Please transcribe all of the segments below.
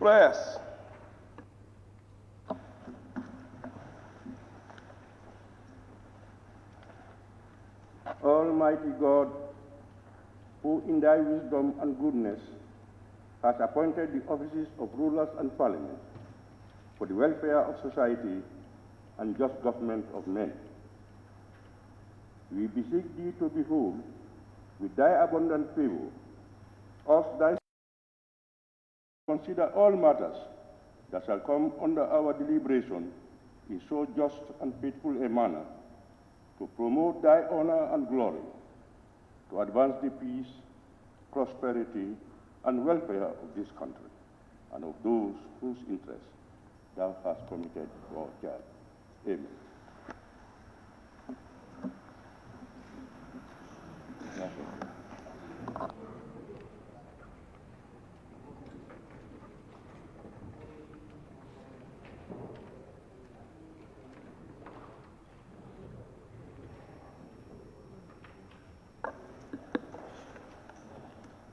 prayers. Almighty God, who in thy wisdom and goodness has appointed the offices of rulers and parliament for the welfare of society and just government of men, we beseech thee to behold with thy abundant favor us thy consider all matters that shall come under our deliberation in so just and faithful a manner to promote thy honor and glory, to advance the peace, prosperity, and welfare of this country, and of those whose interests thou hast committed to our care. Amen.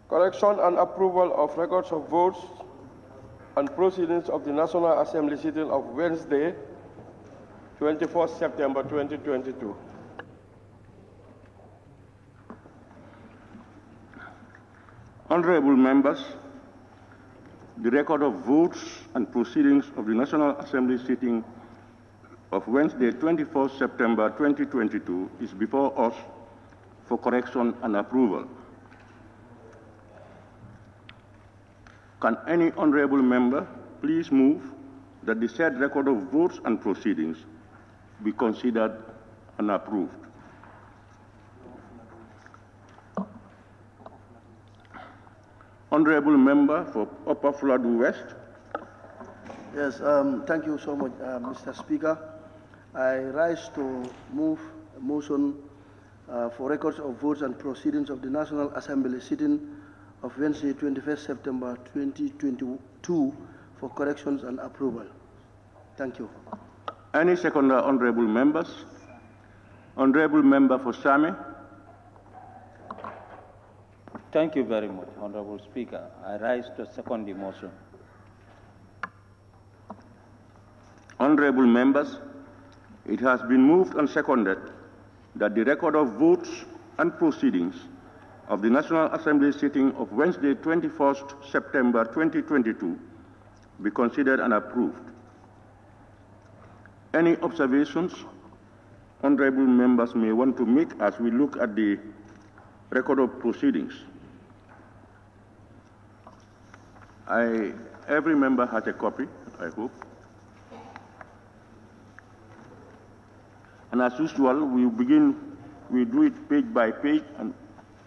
Correction and approval of records of votes and proceedings of the National Assembly sitting of Wednesday, 24th September 2022. Honorable members, the record of votes and proceedings of the National Assembly sitting of Wednesday, 24th September 2022 is before us for correction and approval. Can any honorable member please move that the said record of votes and proceedings be considered and approved? Honorable member for Upper Fatou West. Yes, thank you so much, Mr. Speaker. I rise to move a motion for records of votes and proceedings of the National Assembly sitting of Wednesday, 21st September 2022 for corrections and approval. Thank you. Any seconder, honorable members? Honorable member for Same. Thank you very much, Honorable Speaker. I rise to second the motion. Honorable members, it has been moved and seconded that the record of votes and proceedings of the National Assembly sitting of Wednesday, 21st September 2022 be considered and approved. Any observations honorable members may want to make as we look at the record of proceedings? Every member has a copy, I hope. And as usual, we do it page by page, and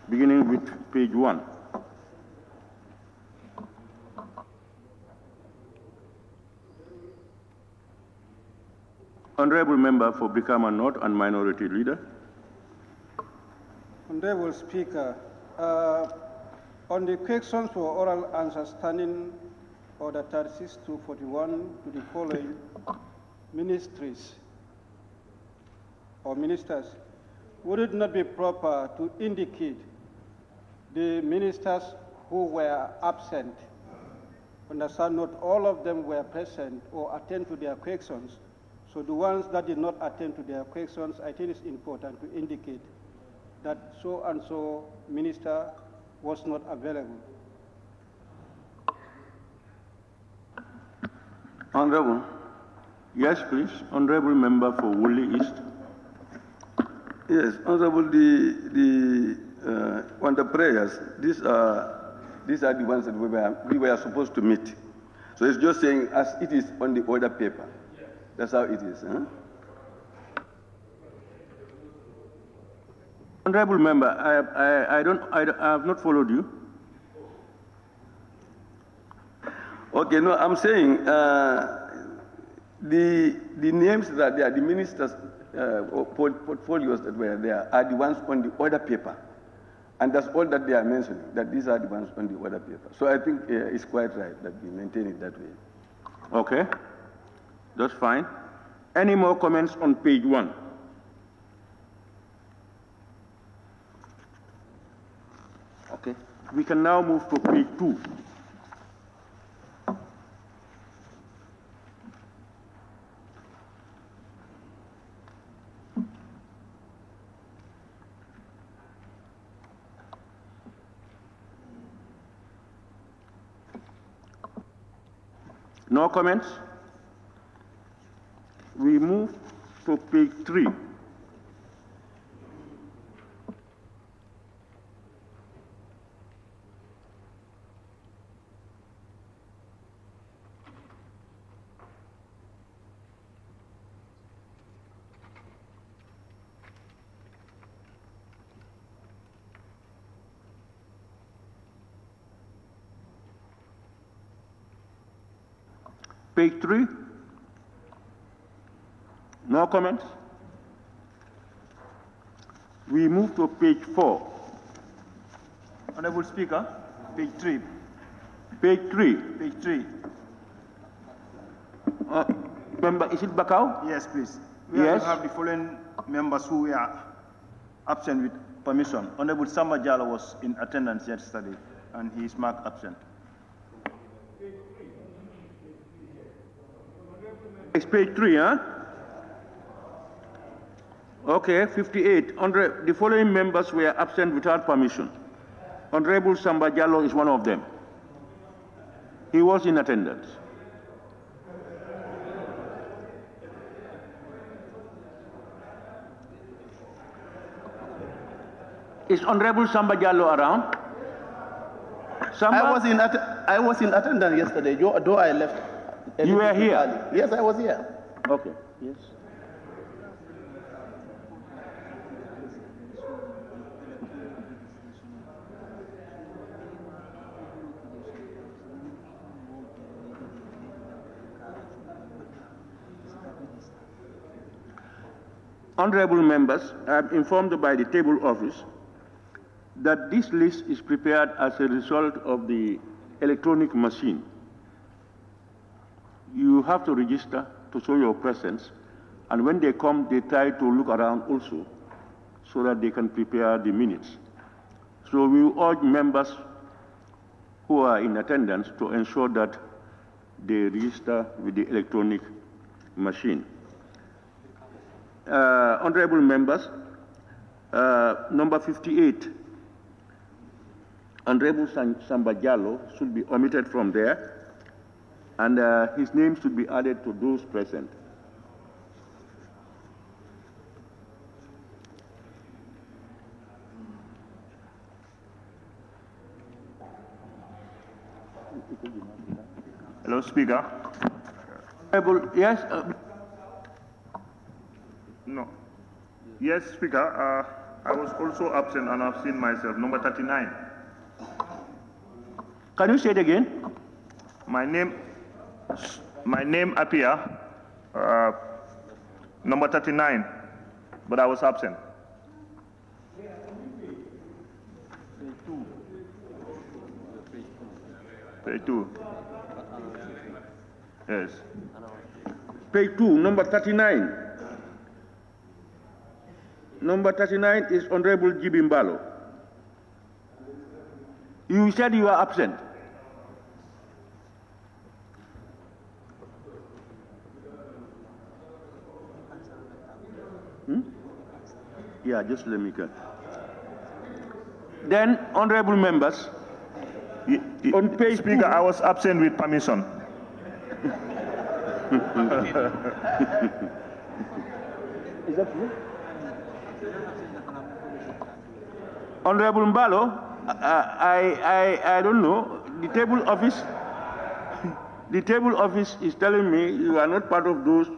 beginning with page 1. Honorable member for Brikama North and Minority Leader. Honorable Speaker, on the questions for oral answers standing order 36 to 41 to the following ministries or ministers, would it not be proper to indicate the ministers who were absent? Understand, not all of them were present or attend to their questions. So the ones that did not attend to their questions, I think it's important to indicate that so and so minister was not available. Honorable. Yes, please. Honorable member for Woolly East. Yes, Honorable, on the prayers, these are the ones that we were supposed to meet. So it's just saying as it is on the order paper. That's how it is. Huh? Honorable member, I have not followed you. Okay, no, I'm saying the names that there, the ministers' portfolios that were there are the ones on the order paper. And that's all that they are mentioning, that these are the ones on the order paper. So I think it's quite right that we maintain it that way. Okay, that's fine. Any more comments on page 1? Okay, we can now move to page 2. No comments? We move to page 3. Page 3. No comments? We move to page 4. Honorable Speaker, page 3. Page 3. Page 3. Member, is it Bakau? Yes, please. Yes. We have the following members who were absent with permission. Honorable Samba Diallo was in attendance yesterday, and he is marked absent. It's page 3, huh? Okay, 58. The following members were absent without permission. Honorable Samba Diallo is one of them. He was in attendance. Is Honorable Samba Diallo around? Samba? I was in attendance yesterday, though I left. You were here? Early. Yes, I was here. Okay, yes. Honorable members, I am informed by the table office that this list is prepared as a result of the electronic machine. You have to register to show your presence, and when they come, they try to look around also so that they can prepare the minutes. So we urge members who are in attendance to ensure that they register with the electronic machine. Honorable members, number 58, Honorable Samba Diallo should be omitted from there, and his name should be added to those present. Hello, Speaker. Yes. No. Yes, Speaker. I was also absent, and I've seen myself. Number 39. Can you say it again? My name appear number 39, but I was absent. Page 2. Yes. Page 2, number 39. Number 39 is Honorable Jibimbalo. You said you are absent. Yeah, just let me cut. Then, honorable members, on page Speaker, 2, I was absent with permission. Is that true? Honorable Mbalo, I don't know. The table office is telling me you are not part of those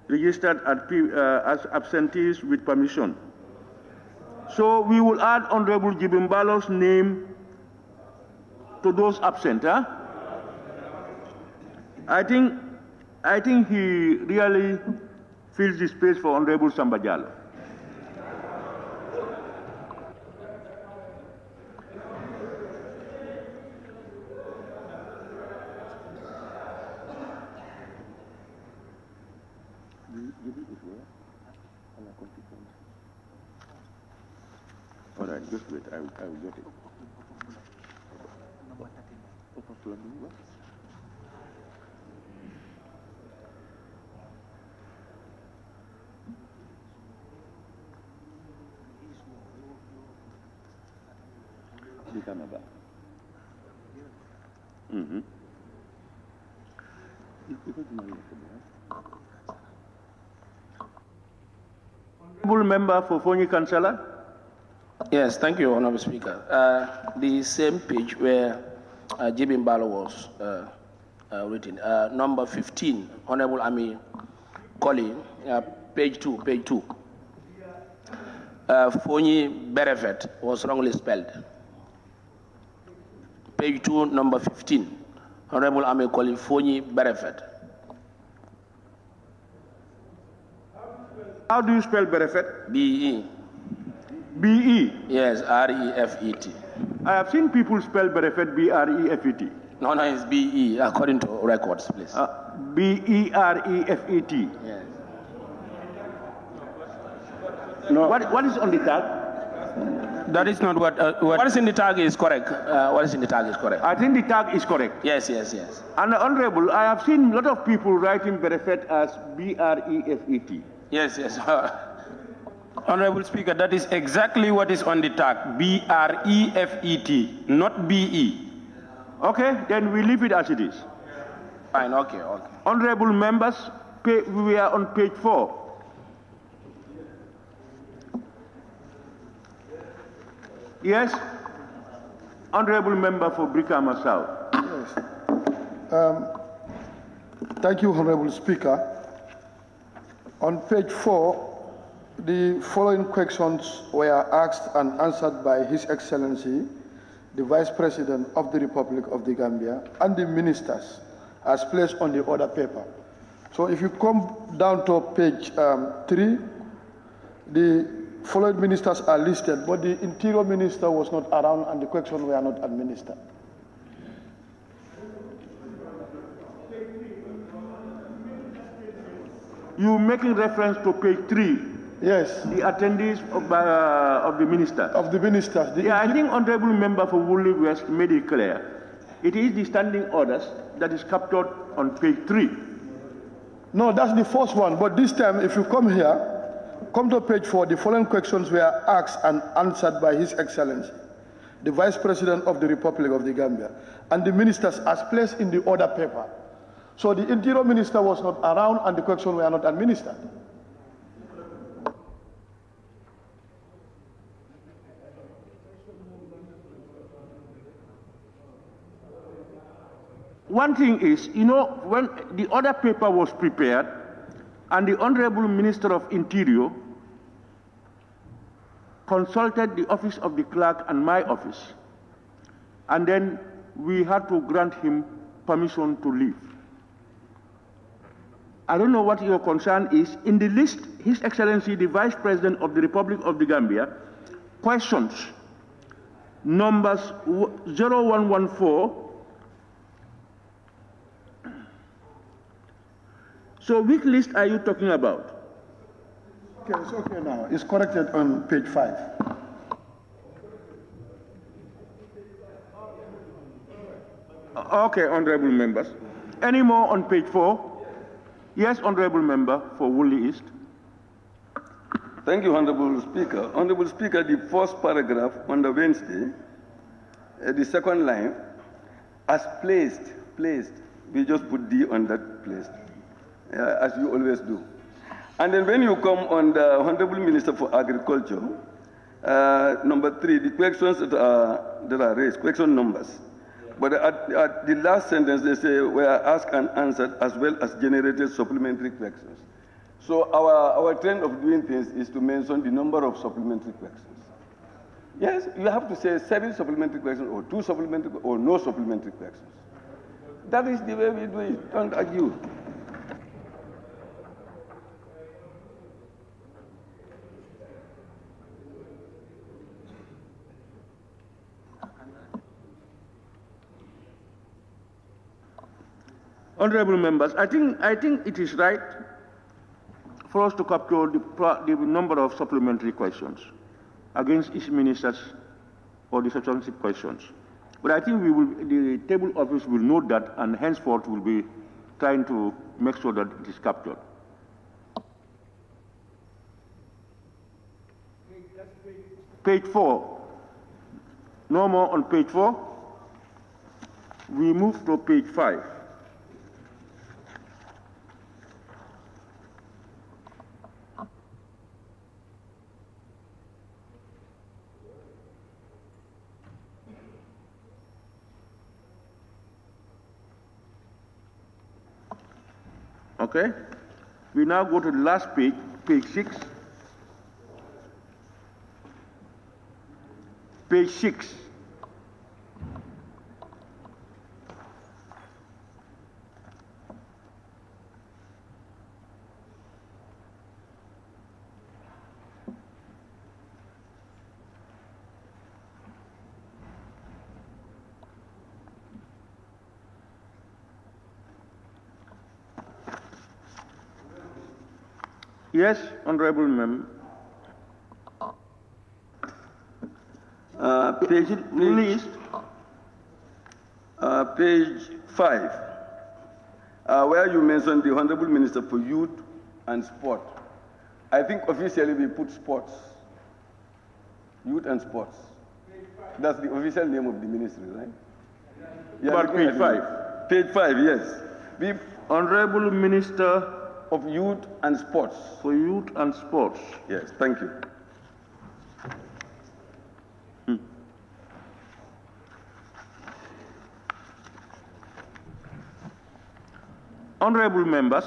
registered as absentees with permission. So we will add Honorable Jibimbalo's name to those absent. Huh? I think he really fills the space for Honorable Samba Diallo. All right, just wait. I will get it. Honorable member for Fonyi Councillor. Yes, thank you, Honorable Speaker. The same page where Jibin Balo was written, number 15, Honorable Ami Koli, page 2. Fonyi Berefet was wrongly spelled. Page 2, number 15, Honorable Ami Koli, Fonyi Berefet. How do you spell Berefet? B-E. B-E? Yes, R-E-F-E-T. I have seen people spell Berefet B-R-E-F-E-T. No, it's B-E, according to records, please. B-E-R-E-F-E-T. Yes. No. What is on the tag? That is not what is in the tag is correct. What is in the tag is correct. I think the tag is correct. Yes. And Honorable, I have seen a lot of people writing Berefet as B-R-E-F-E-T. Yes. Honorable Speaker, that is exactly what is on the tag, B-R-E-F-E-T, not B-E. Okay, then we leave it as it is. Fine, okay. Honorable members, we are on page 4. Yes, Honorable member for Brikama South. Yes. Thank you, Honorable Speaker. On page 4, the following questions were asked and answered by His Excellency, the Vice President of the Republic of the Gambia, and the ministers, as placed on the order paper. So if you come down to page 3, the following ministers are listed, but the Interior Minister was not around and the questions were not administered. You making reference to page 3? Yes. The attendees of the minister. Of the ministers. I think Honorable Member for Woolly West made it clear. It is the standing orders that is captured on page 3. No, that's the first one. But this time, if you come here, come to page 4, the following questions were asked and answered by His Excellency, the Vice President of the Republic of the Gambia, and the ministers as placed in the order paper. So the Interior Minister was not around and the questions were not administered. One thing is, when the order paper was prepared and the Honorable Minister of Interior consulted the office of the clerk and my office, and then we had to grant him permission to leave. I don't know what your concern is. In the list, His Excellency, the Vice President of the Republic of the Gambia, questions numbers 0114. So which list are you talking about? Okay, it's okay now. It's corrected on page 5. Okay, honorable members. Any more on page 4? Yes, honorable member for Woolly East. Thank you, Honorable Speaker. Honorable Speaker, the first paragraph on the Wednesday, the second line, as placed, we just put D on that placed, as you always do. And then when you come on the Honorable Minister for Agriculture, number 3, the questions that are raised, question numbers. But at the last sentence, they say, were asked and answered as well as generated supplementary questions. So our trend of doing things is to mention the number of supplementary questions. Yes, you have to say 7 supplementary questions or 2 supplementary or no supplementary questions. That is the way we do it. Don't argue. Honorable members, I think it is right for us to capture the number of supplementary questions against each minister's or the substantive questions. But I think the table office will note that and henceforth will be trying to make sure that it is captured. Page 4. No more on page 4. We move to page 5. Okay? We now go to the last page, page 6. Page 6. Yes, Honorable Member. Page 5, where you mentioned the Honorable Minister for Youth and Sport. I think officially we put sports, youth and sports. That's the official name of the ministry, right? Yeah, But page 5. Page 5, yes. The Honorable Minister of Youth and Sports. for Youth and Sports. Yes, thank you. Honorable members,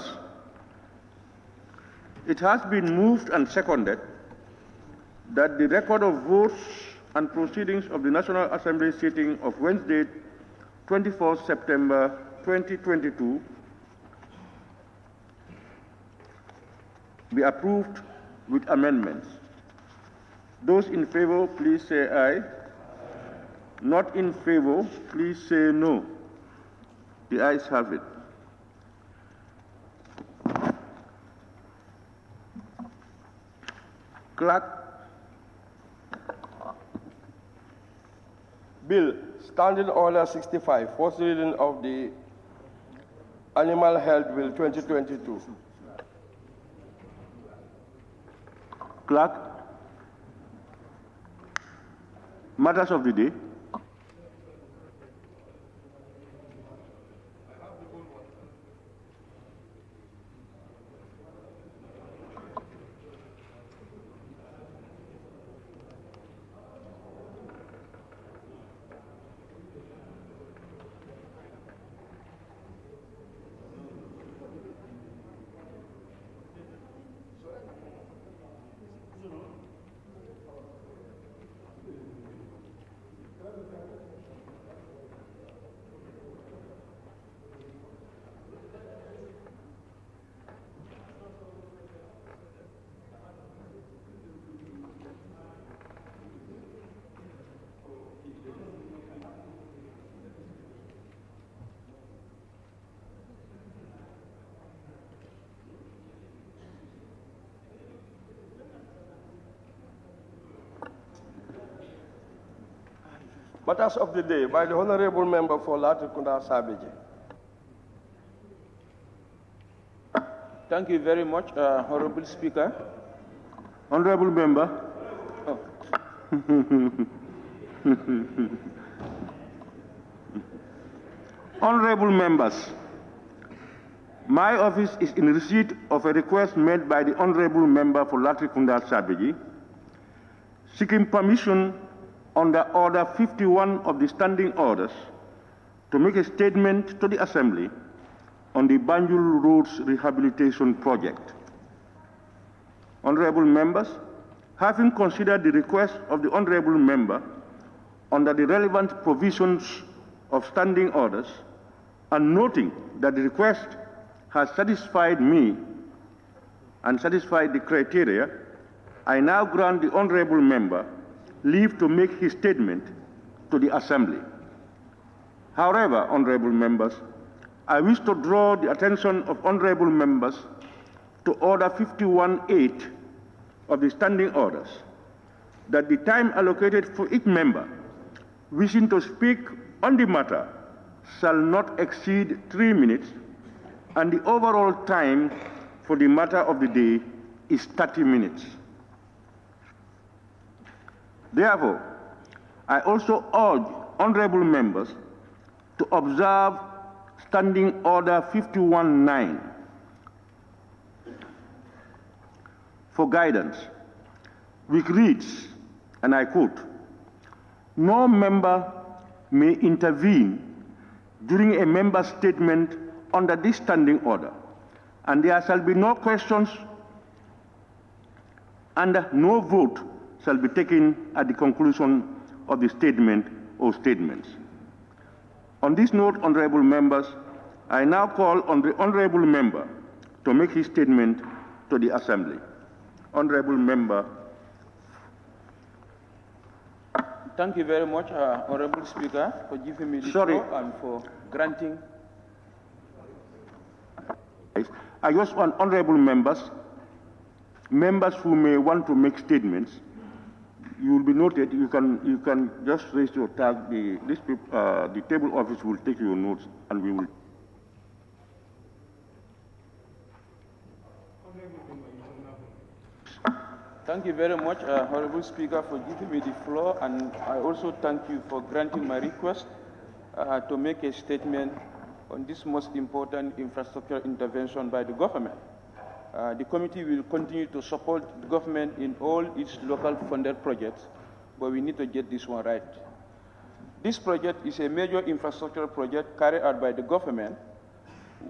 it has been moved and seconded that the record of votes and proceedings of the National Assembly sitting of Wednesday, 24 September 2022 be approved with amendments. Those in favor, please say aye. Not in favor, please say no. The ayes have it. Clerk. Bill, Standing Order 65, first reading of the Animal Health Bill 2022. Clerk. Matters of the day. Matters of the day by the Honorable Member for Latrikunda Sabiji. Thank you very much, Honorable Speaker. Honorable Member. Oh. Honorable members, my office is in receipt of a request made by the Honorable Member for Latrikunda Sabiji, seeking permission under Order 51 of the Standing Orders to make a statement to the Assembly on the Banjul Roads Rehabilitation Project. Honorable members, having considered the request of the Honorable Member under the relevant provisions of Standing Orders, and noting that the request has satisfied me and satisfied the criteria, I now grant the Honorable Member leave to make his statement to the Assembly. However, Honorable Members, I wish to draw the attention of Honorable Members to Order 51.8 of the Standing Orders, that the time allocated for each member wishing to speak on the matter shall not exceed 3 minutes, and the overall time for the matter of the day is 30 minutes. Therefore, I also urge honorable members to observe Standing Order 51.9 for guidance, which reads, and I quote, "No member may intervene during a member's statement under this standing order and there shall be no questions and no vote shall be taken at the conclusion of the statement or statements. On this note, honorable members, I now call on the honorable member to make his statement to the Assembly. Honorable member. Thank you very much, Honorable Speaker, for giving me the floor and for granting. I just want honorable members who may want to make statements, you will be noted. You can just raise your tag. The table office will take your notes, and we will. Thank you very much, Honorable Speaker, for giving me the floor, and I also thank you for granting my request to make a statement on this most important infrastructure intervention by the government. The committee will continue to support the government in all its local funded projects, but we need to get this one right. This project is a major infrastructure project carried out by the government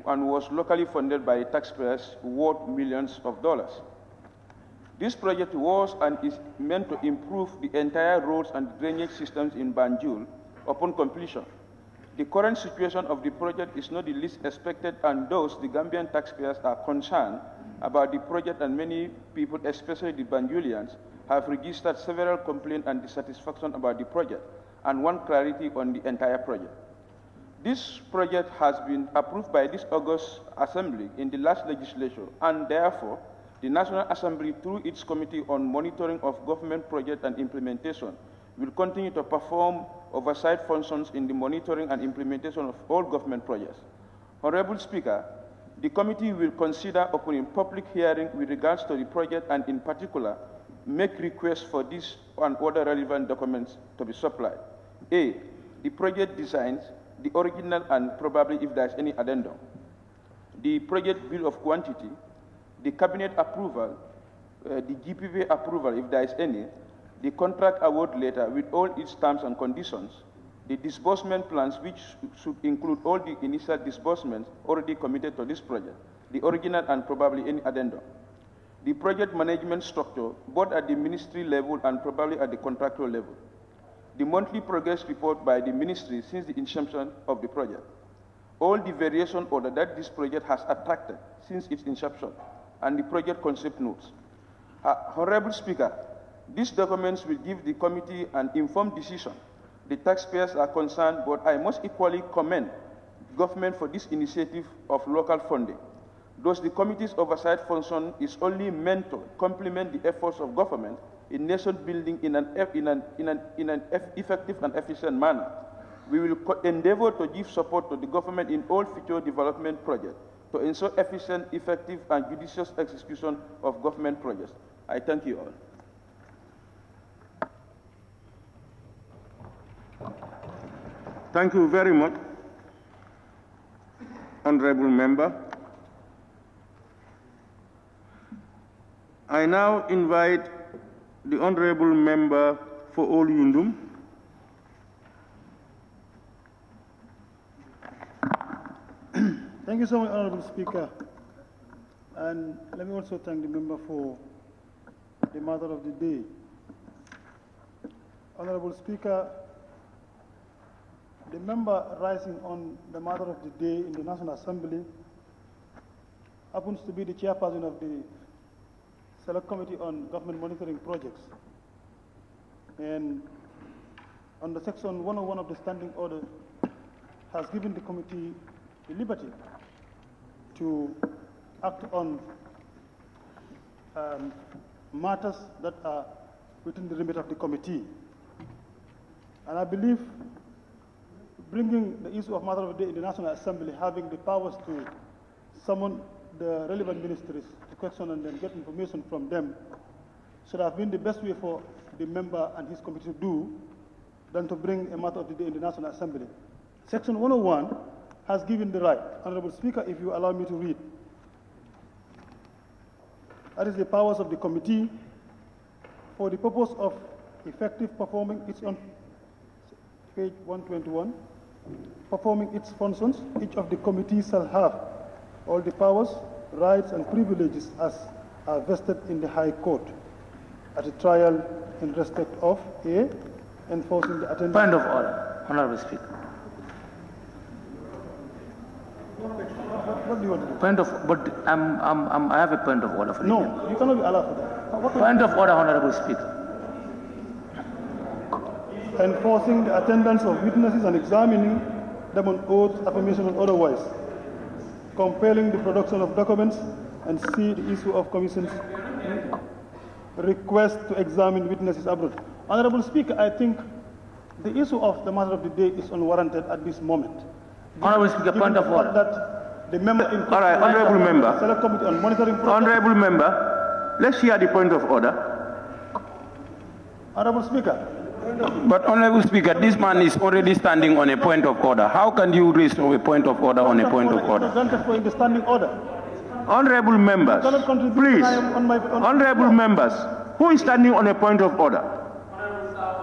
and was locally funded by taxpayers worth millions of dollars. This project was and is meant to improve the entire roads and drainage systems in Banjul upon completion. The current situation of the project is not the least expected, and thus the Gambian taxpayers are concerned about the project, and many people, especially the Banjulians, have registered several complaints and dissatisfaction about the project and want clarity on the entire project. This project has been approved by this August Assembly in the last legislature, and therefore the National Assembly, through its Committee on Monitoring of Government Project and Implementation, will continue to perform oversight functions in the monitoring and implementation of all government projects. Honorable Speaker, the committee will consider opening public hearing with regards to the project, and in particular, make requests for this and other relevant documents to be supplied. A, the project designs, the original and probably if there is any addendum, the project bill of quantity, the cabinet approval, the GPV approval if there is any, the contract award letter with all its terms and conditions, the disbursement plans which should include all the initial disbursements already committed to this project, the original and probably any addendum, the project management structure both at the ministry level and probably at the contractual level, the monthly progress report by the ministry since the inception of the project, all the variation order that this project has attracted since its inception, and the project concept notes. Honorable Speaker, these documents will give the committee an informed decision. The taxpayers are concerned, but I must equally commend the government for this initiative of local funding. Thus, the committee's oversight function is only meant to complement the efforts of government in nation building in an effective and efficient manner. We will endeavor to give support to the government in all future development projects to ensure efficient, effective, and judicious execution of government projects. I thank you all. Thank you very much, honorable member. I now invite the honorable member for Olyundum. Thank you so much, Honorable Speaker. And let me also thank the member for the matter of the day. Honorable Speaker, the member rising on the matter of the day in the National Assembly happens to be the chairperson of the Select Committee on Government Monitoring Projects. And under Section 101 of the Standing Order has given the committee the liberty to act on matters that are within the remit of the committee. And I believe bringing the issue of matter of the day in the National Assembly, having the powers to summon the relevant ministries to question and then get information from them, should have been the best way for the member and his committee to do than to bring a matter of the day in the National Assembly. Section 101 has given the right, Honorable Speaker, if you allow me to read. That is the powers of the committee for the purpose of effective performing its own, page 121, performing its functions. Each of the committees shall have all the powers rights and privileges as are vested in the High Court at a trial in respect of A, enforcing the attendance. Point of order, Honorable Speaker. What do you want to do? Point of, but I have a point of order for you. No, you cannot be allowed for that. Point of order, Honorable Speaker. Enforcing the attendance of witnesses and examining them on oath, affirmation, and otherwise. Compelling the production of documents and C, the issue of commission's request to examine witnesses abroad. Honorable Speaker, I think the issue of the matter of the day is unwarranted at this moment. Honorable Speaker, point of order. That the member in all right, Honorable Member. Select Committee on Monitoring Progress. Honorable Member, let's hear the point of order. Honorable Speaker. But Honorable Speaker, this man is already standing on a point of order. How can you raise a point of order on a point of order? Granted for in the standing order. Honorable members, please. Honorable members, who is standing on a point of order?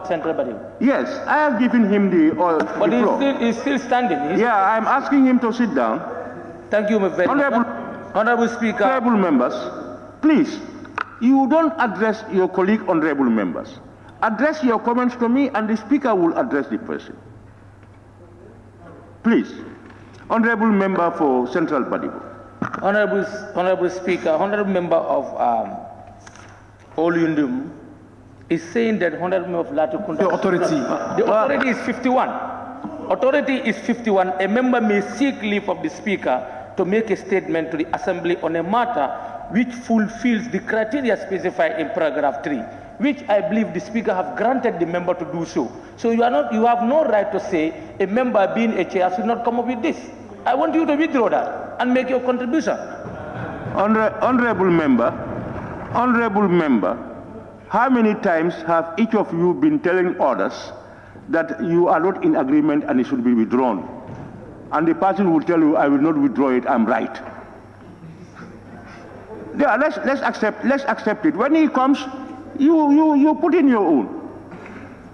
Central body. Yes, I have given him the floor. But he's still standing. Yeah, I'm asking him to sit down. Thank you very much. Honorable Speaker. Honorable members, please, you don't address your colleague, honorable members. Address your comments to me and the Speaker will address the person. Please, Honorable Member for Central Badibo. Honorable Speaker, Honorable Member of Olundum is saying that Honorable Member of Latukunda. The authority is 51. Authority is 51. A member may seek leave of the Speaker to make a statement to the Assembly on a matter which fulfills the criteria specified in paragraph 3. Which I believe the Speaker have granted the member to do so. So you have no right to say a member being a chair should not come up with this. I want you to withdraw that and make your contribution. Honorable Member, how many times have each of you been telling others that you are not in agreement and it should be withdrawn? And the person will tell you, I will not withdraw it, I'm right. Yeah, let's accept it. When he comes, you put in your own.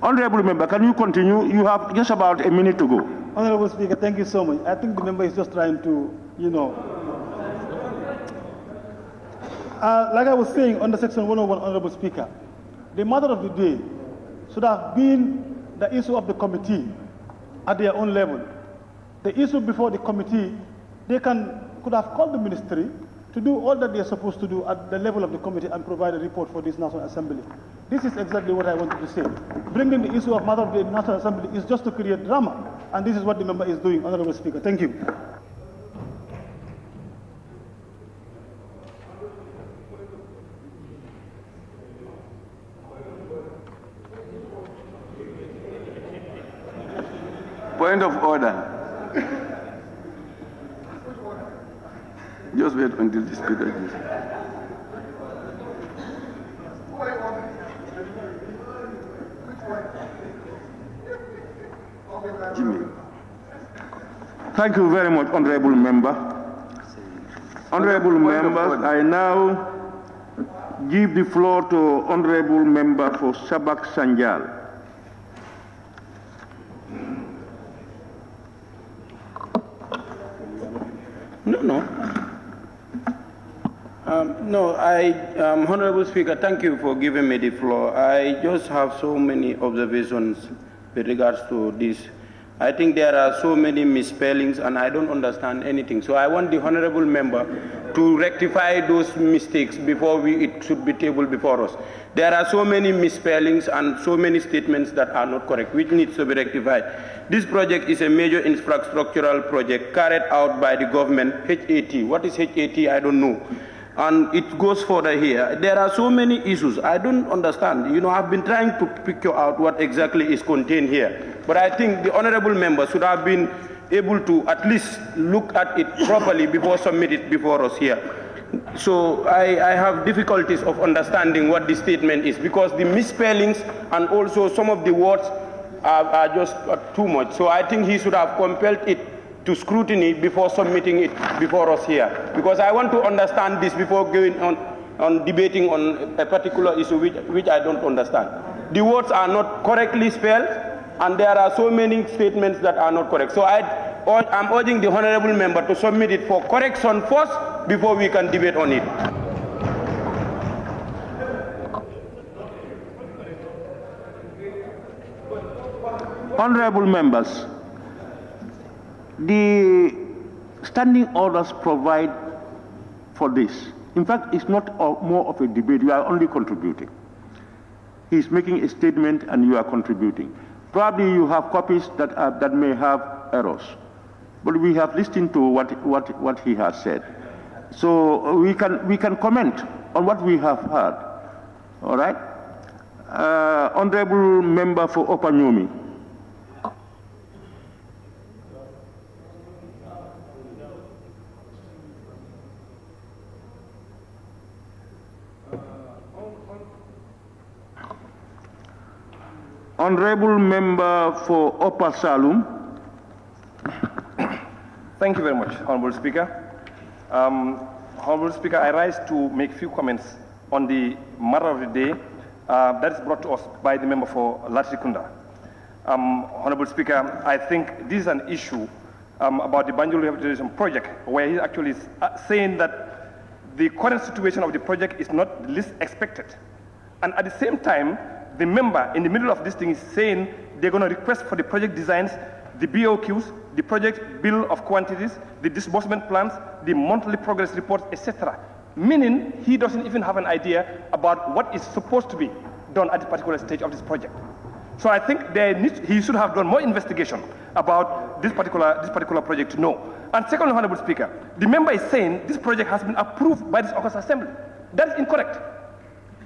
Honorable Member, can you continue? You have just about a minute to go. Honorable Speaker, thank you so much. I think the member is just trying to, like I was saying under section 101, Honorable Speaker, the matter of the day should have been the issue of the committee at their own level. The issue before the committee, they could have called the ministry to do all that they are supposed to do at the level of the committee and provide a report for this National Assembly. This is exactly what I wanted to say. Bringing the issue of matter of the National Assembly is just to create drama, and this is what the member is doing, Honorable Speaker. Thank you. Point of order. Just wait until the Speaker gives. Jimmy. Thank you very much, Honorable Member. Honorable Members, I now give the floor to Honorable Member for Sabak Sanjal. Honorable Speaker, thank you for giving me the floor. I just have so many observations with regards to this. I think there are so many misspellings and I don't understand anything. So I want the honorable member to rectify those mistakes before it should be tabled before us. There are so many misspellings and so many statements that are not correct, which needs to be rectified. This project is a major infrastructural project carried out by the government, HAT. What is HAT? I don't know. And it goes further here. There are so many issues. I don't understand. I've been trying to picture out what exactly is contained here. But I think the honorable member should have been able to at least look at it properly before submitting it before us here. So I have difficulties of understanding what the statement is because the misspellings and also some of the words are just too much. So I think he should have compelled it to scrutiny before submitting it before us here. Because I want to understand this before going on debating on a particular issue which I don't understand. The words are not correctly spelled and there are so many statements that are not correct. So I'm urging the honorable member to submit it for correction first before we can debate on it. Honorable members, the standing orders provide for this. In fact, it's not more of a debate. You are only contributing. He's making a statement and you are contributing. Probably you have copies that may have errors. But we have listened to what he has said. So we can comment on what we have heard. All right? Honorable member for Opanyumi. Honorable member for Upper Salum. Thank you very much, Honorable Speaker. Honorable Speaker, I rise to make a few comments on the matter of the day that is brought to us by the member for Latrikunda. Honorable Speaker, I think this is an issue about the Banjul Rehabilitation Project, where he actually is saying that the current situation of the project is not the least expected. And at the same time, the member in the middle of this thing is saying they're going to request for the project designs, the BOQs, the project bill of quantities, the disbursement plans, the monthly progress reports, etc. Meaning he doesn't even have an idea about what is supposed to be done at the particular stage of this project. So I think he should have done more investigation about this particular project to know. And secondly, Honorable Speaker, the member is saying this project has been approved by this August Assembly. That is incorrect.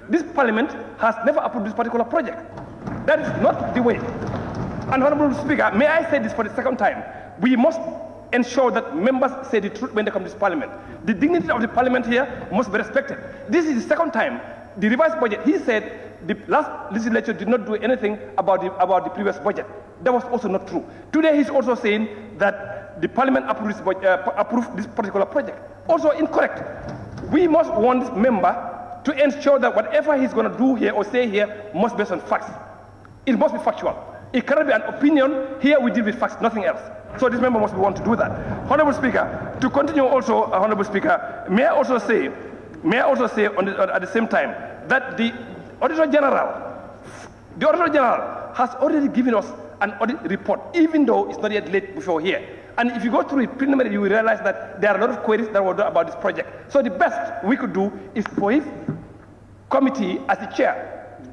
This Parliament has never approved this particular project. That is not the way. And Honorable Speaker, may I say this for the second time? We must ensure that members say the truth when they come to this Parliament. The dignity of the Parliament here must be respected. This is the second time the revised budget, he said the last legislature did not do anything about the previous budget. That was also not true. Today he's also saying that the Parliament approved this particular project. Also incorrect. We must want this member to ensure that whatever he's going to do here or say here must be based on facts. It must be factual. It cannot be an opinion. Here we deal with facts, nothing else. So this member must want to do that. Honorable Speaker, to continue also, Honorable Speaker, may I also say at the same time that the Auditor General has already given us an audit report, even though it's not yet late before here. And if you go through it preliminary, you will realize that there are a lot of queries that were done about this project. So the best we could do is for his committee as the chair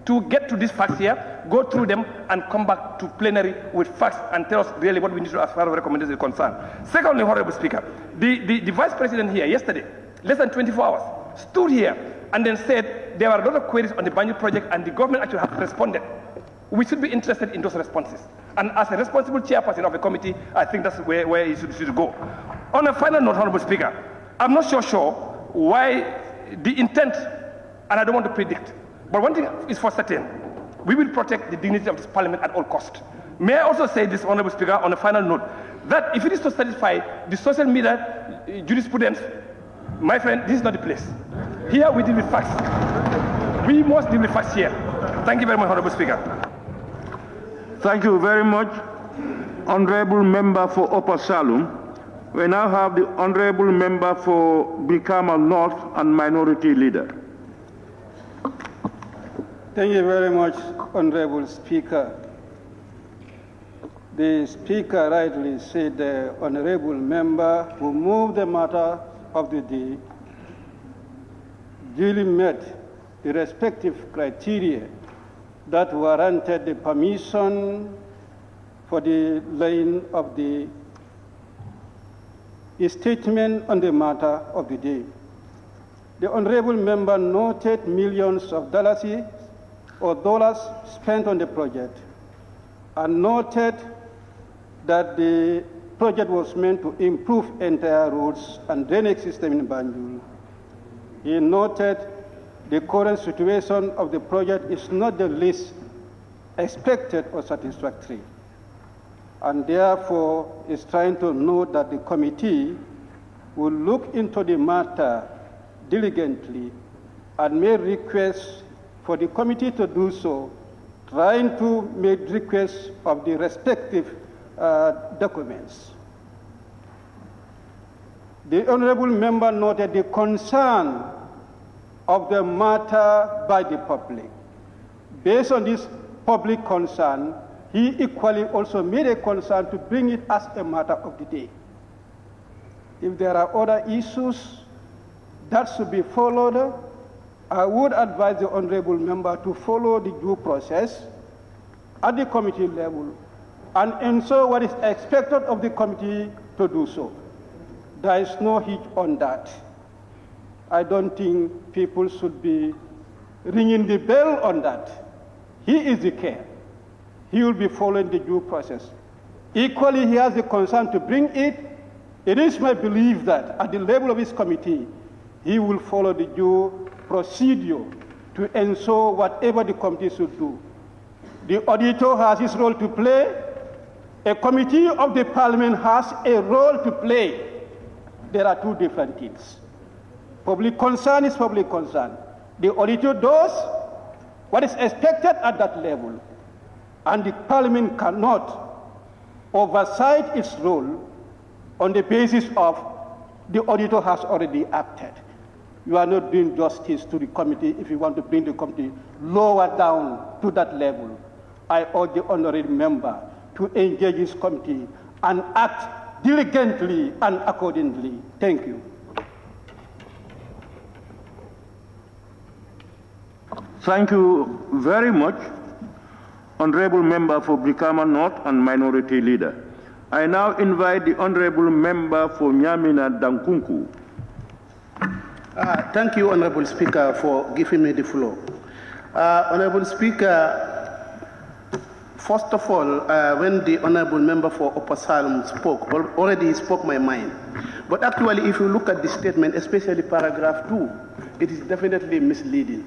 to get to these facts here, go through them, and come back to plenary with facts and tell us really what we need to do as far as recommendations is concerned. Secondly, Honorable Speaker, the Vice President here yesterday, less than 24 hours, stood here and then said there were a lot of queries on the Banjul project and the government actually has responded. We should be interested in those responses. And as a responsible chairperson of a committee, I think that's where he should go. On a final note, Honorable Speaker, I'm not so sure why the intent, and I don't want to predict, but one thing is for certain, we will protect the dignity of this Parliament at all costs. May I also say this, Honorable Speaker, on a final note, that if it is to satisfy the social media jurisprudence, my friend, this is not the place. Here we deal with facts. We must deal with facts here. Thank you very much, Honorable Speaker. Thank you very much, Honorable Member for Upper Salum. We now have the Honorable Member for Brikama North and Minority Leader. Thank you very much, Honorable Speaker. The Speaker rightly said the Honorable Member who moved the matter of the day duly met the respective criteria that warranted the permission for the laying of the statement on the matter of the day. The Honorable Member noted millions of dollars spent on the project and noted that the project was meant to improve entire roads and drainage system in Banjul. He noted the current situation of the project is not the least expected or satisfactory, and therefore is trying to note that the committee will look into the matter diligently and make requests for the committee to do so, trying to make requests of the respective documents. The honorable member noted the concern of the matter by the public. Based on this public concern, he equally also made a concern to bring it as a matter of the day. If there are other issues that should be followed, I would advise the honorable member to follow the due process at the committee level and ensure what is expected of the committee to do so. There is no hitch on that. I don't think people should be ringing the bell on that. He is the Kerr. He will be following the due process. Equally, he has the concern to bring it. It is my belief that at the level of his committee, he will follow the due procedure to ensure whatever the committee should do. The auditor has his role to play. A committee of the parliament has a role to play. There are two different things. Public concern is public concern. The auditor does what is expected at that level, and the parliament cannot oversight its role on the basis of the auditor has already acted. You are not doing justice to the committee if you want to bring the committee lower down to that level. I urge the honorable member to engage his committee and act diligently and accordingly. Thank you. Thank you very much, Honorable Member for Brikama North and Minority Leader. I now invite the Honorable Member for Nyamina Dankunku. Thank you, Honorable Speaker, for giving me the floor. Honorable Speaker, first of all, when the Honorable Member for Upper Salem spoke, already spoke my mind. But actually, if you look at the statement, especially paragraph 2, it is definitely misleading.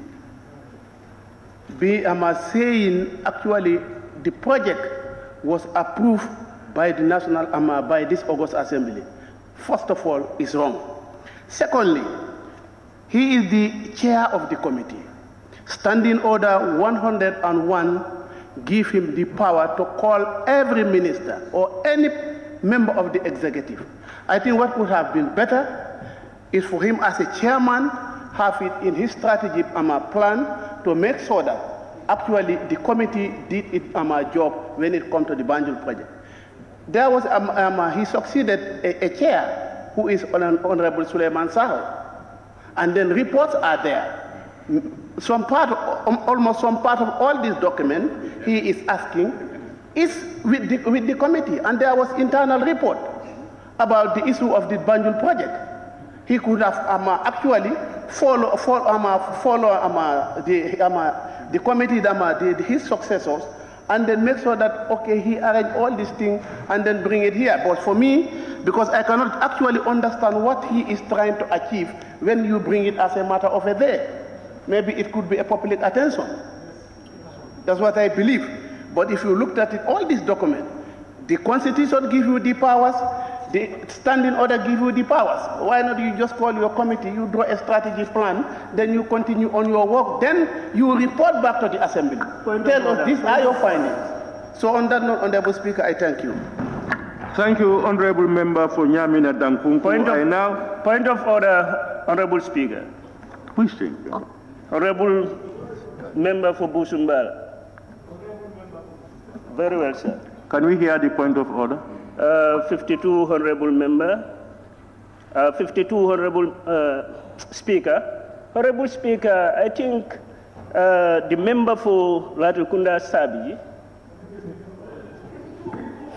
Saying actually the project was approved by the by this August Assembly. First of all, is wrong. Secondly, he is the chair of the committee. Standing Order 101 give him the power to call every minister or any member of the executive. I think what would have been better is for him as a chairman have it in his strategy plan to make sure that actually the committee did its job when it comes to the Banjul project. There was he succeeded a chair who is Honorable Suleiman Saho, and then reports are there. Almost some part of all this document he is asking is with the committee, and there was internal report about the issue of the Banjul project. He could have actually follow the committee, his successors, and then make sure that, okay, he arranged all these things and then bring it here. But for me, because I cannot actually understand what he is trying to achieve when you bring it as a matter of a day. Maybe it could be a public attention. That's what I believe. But if you looked at it, all these documents, the Constitution gives you the powers, the standing order gives you the powers. Why not you just call your committee, you draw a strategy plan, then you continue on your work, then you report back to the Assembly. Tell us, these are your findings. So on that note, Honorable Speaker, I thank you. Thank you, Honorable Member for Nyamina Dankunku. Point of order, Honorable Speaker. Please take it. Honorable Member for Busumbala. Very well, sir. Can we hear the point of order? 52 Honorable Member. 52 Honorable Speaker. Honorable Speaker, I think the member for Latrikunda Sabi.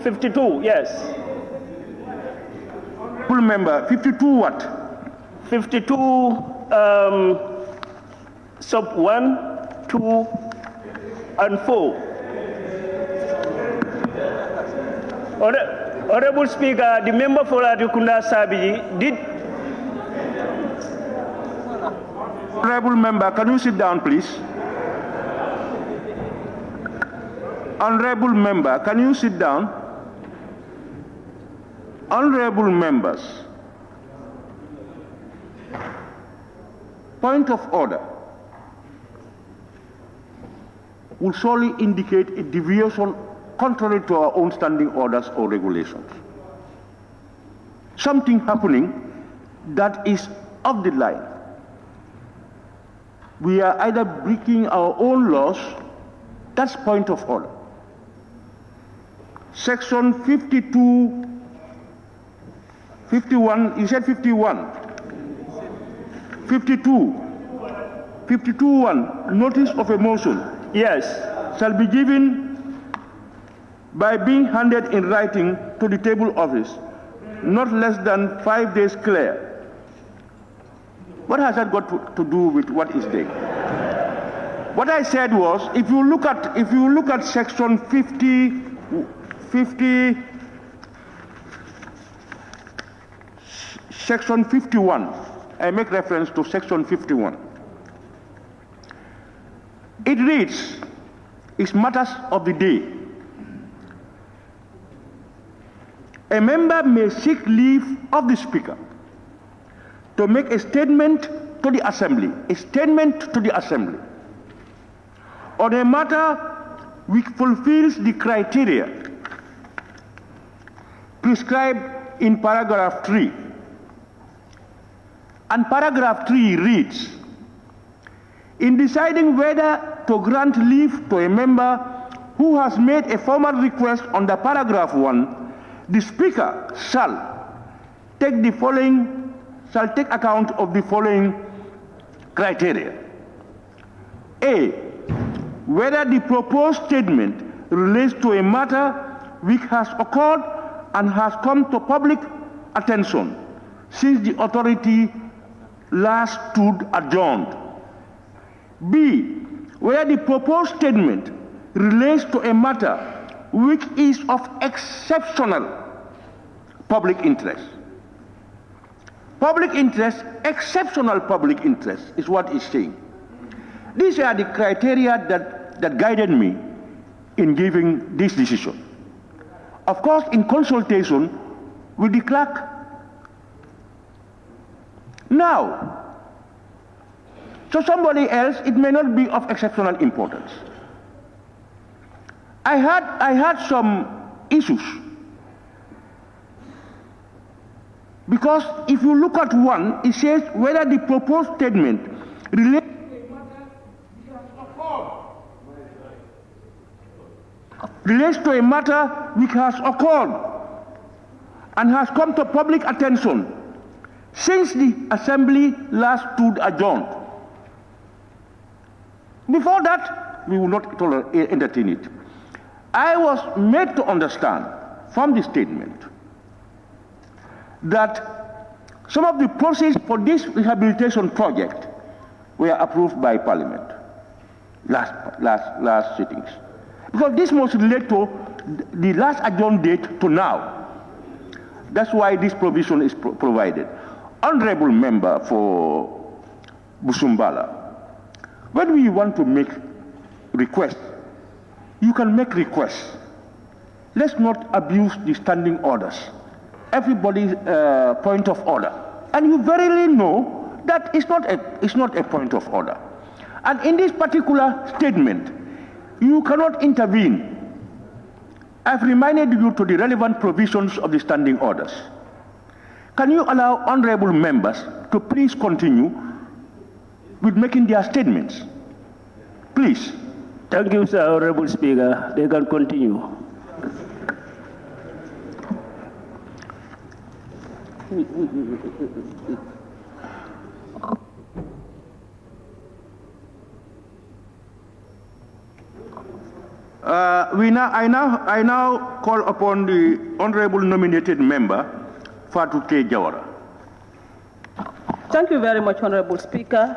52, yes. Full member, 52 what? 52 sub 1, 2, and 4. Honorable Speaker, the member for Latrikunda Sabi did. Honorable member, can you sit down, please? Honorable member, can you sit down? Honorable members, point of order will surely indicate a deviation contrary to our own standing orders or regulations. Something happening that is off the line. We are either breaking our own laws, that's point of order. Section 52, 51, you said 51. 52.1, notice of a motion, yes, shall be given by being handed in writing to the table office, not less than 5 days clear. What has that got to do with what is there? What I said was, if you look at section 51, I make reference to section 51. It reads, it's matters of the day. A member may seek leave of the Speaker to make a statement to the Assembly, on a matter which fulfills the criteria prescribed in paragraph 3. And paragraph 3 reads, in deciding whether to grant leave to a member who has made a formal request under paragraph 1, the Speaker shall take account of the following criteria. A, whether the proposed statement relates to a matter which has occurred and has come to public attention since the authority last stood adjourned. B, whether the proposed statement relates to a matter which is of exceptional public interest. Public interest, exceptional public interest is what it's saying. These are the criteria that guided me in giving this decision. Of course, in consultation with the clerk. Now, to somebody else, it may not be of exceptional importance. I had some issues. Because if you look at one, it says whether the proposed statement relates to a matter which has occurred and has come to public attention since the Assembly last stood adjourned. Before that, we will not entertain it. I was made to understand from the statement that some of the proceeds for this rehabilitation project were approved by Parliament last sittings. Because this must relate to the last adjourned date to now. That's why this provision is provided. Honorable member for Busumbala, when we want to make requests, you can make requests. Let's not abuse the standing orders. Everybody's point of order. And you verily know that it's not a point of order. And in this particular statement, you cannot intervene. I've reminded you to the relevant provisions of the standing orders. Can you allow honorable members to please continue with making their statements? Please. Thank you, sir, Honorable Speaker. They can continue. I now call upon the honorable nominated member, Fatou Jawara. Thank you very much, Honorable Speaker.